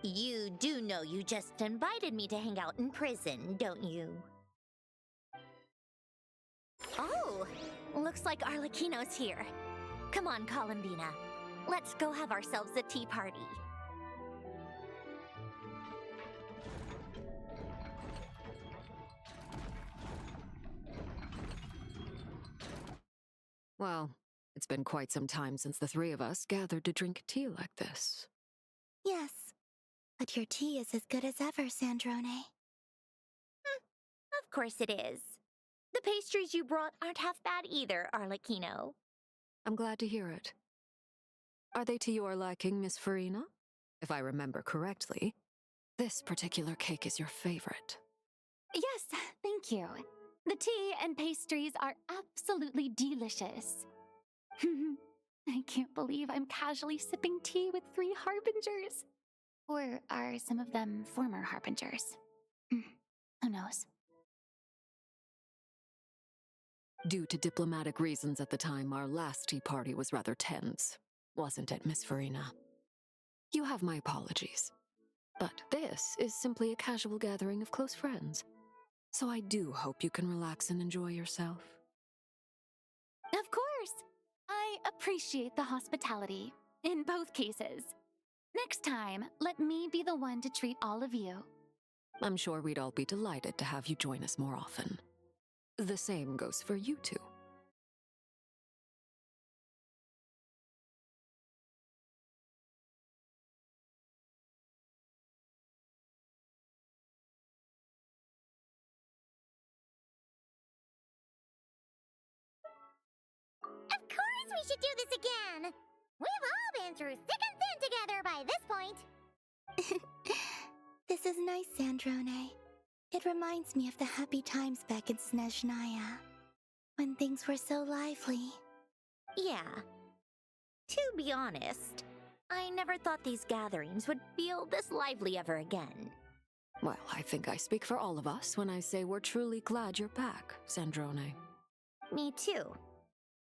You do know you just invited me to hang out in prison, don't you? Oh, looks like Arlecchino's here. Come on, Columbina. Let's go have ourselves a tea party. Well, it's been quite some time since the three of us gathered to drink tea like this. Yes, but your tea is as good as ever, Sandrone. Of course it is. The pastries you brought aren't half bad either, Arlecchino. I'm glad to hear it. Are they to your liking, Miss Farina? If I remember correctly, this particular cake is your favorite. Yes, thank you. The tea and pastries are absolutely delicious. I can't believe I'm casually sipping tea with 3 harbingers. Or are some of them former harbingers? Who knows? Due to diplomatic reasons at the time, our last tea party was rather tense, wasn't it, Miss Farina? You have my apologies. But this is simply a casual gathering of close friends. So I do hope you can relax and enjoy yourself. Of course! I appreciate the hospitality, in both cases. Next time, let me be the one to treat all of you. I'm sure we'd all be delighted to have you join us more often. The same goes for you two. Of course we should do this again! We've all been through thick and thin together by this point. This is nice, Sandrone. It reminds me of the happy times back in Snezhnaya, when things were so lively. Yeah. To be honest, I never thought these gatherings would feel this lively ever again. Well, I think I speak for all of us when I say we're truly glad you're back, Sandrone. Me too.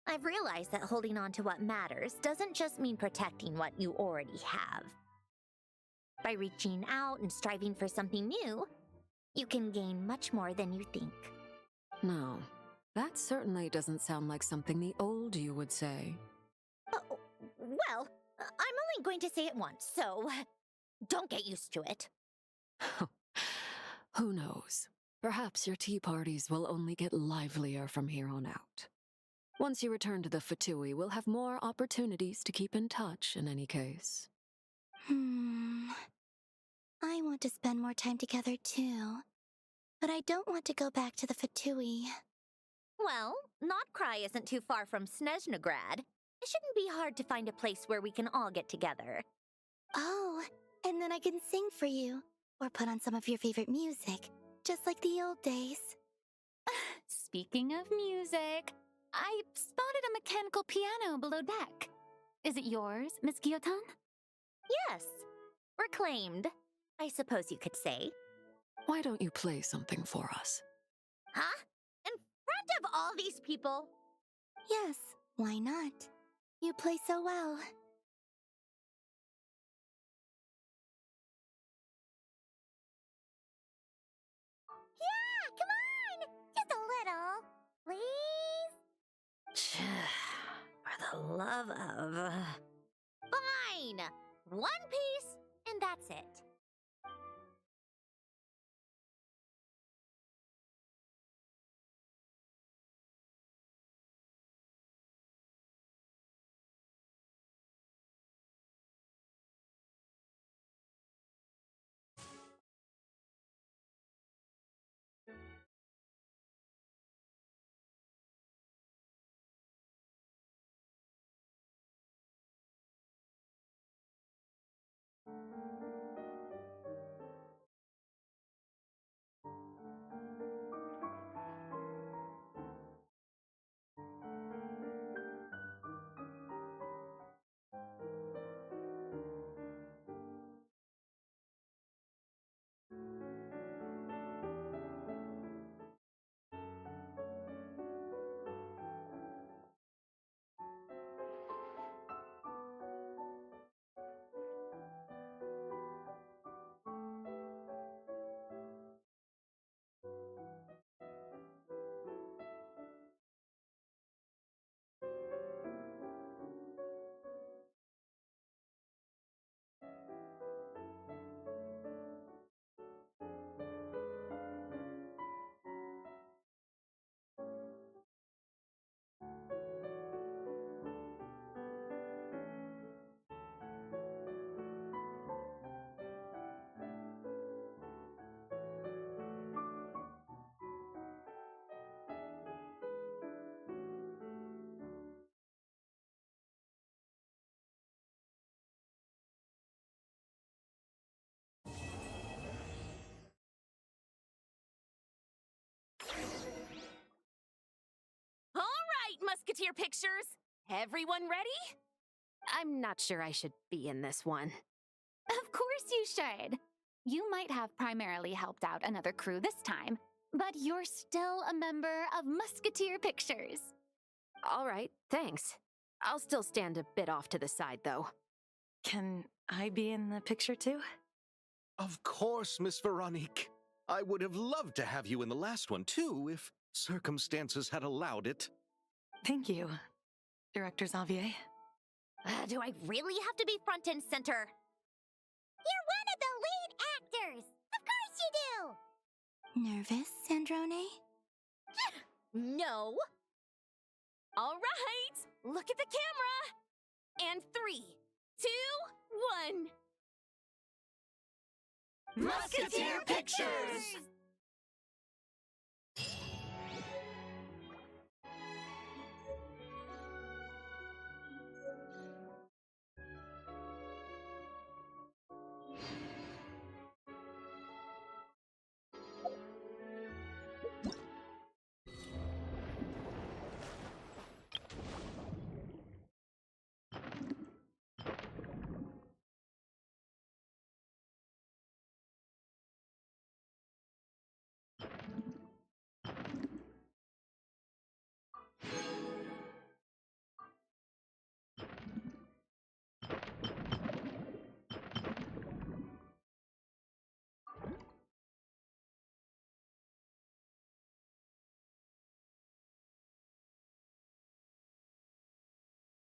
I've realized that holding on to what matters doesn't just mean protecting what you already have. By reaching out and striving for something new, you can gain much more than you think. No, that certainly doesn't sound like something the old you would say. Well, I'm only going to say it once, so don't get used to it. Who knows? Perhaps your tea parties will only get livelier from here on out. Once you return to the Fatui, we'll have more opportunities to keep in touch in any case. I want to spend more time together too, but I don't want to go back to the Fatui. Well, Notcry isn't too far from Snezhnograd. It shouldn't be hard to find a place where we can all get together. Oh, and then I can sing for you, or put on some of your favorite music, just like the old days. Speaking of music, I spotted a mechanical piano below deck. Is it yours, Miss Guillotin? Yes. Reclaimed, I suppose you could say. Why don't you play something for us? Huh? In front of all these people? Yes, why not? You play so well. Yeah, come on! Just a little, please? For the love of... Fine! One piece, and that's it. Musketeer pictures! Everyone ready? I'm not sure I should be in this one. Of course you should. You might have primarily helped out another crew this time, but you're still a member of Musketeer Pictures. All right, thanks. I'll still stand a bit off to the side, though. Can I be in the picture too? Of course, Miss Veronique. I would have loved to have you in the last one, too, if circumstances had allowed it. Thank you, Director Xavier. Do I really have to be front and center? You're one of the lead actors! Of course you do! Nervous, Sandrone? No. All right, look at the camera! And 3, 2, 1. Musketeer Pictures!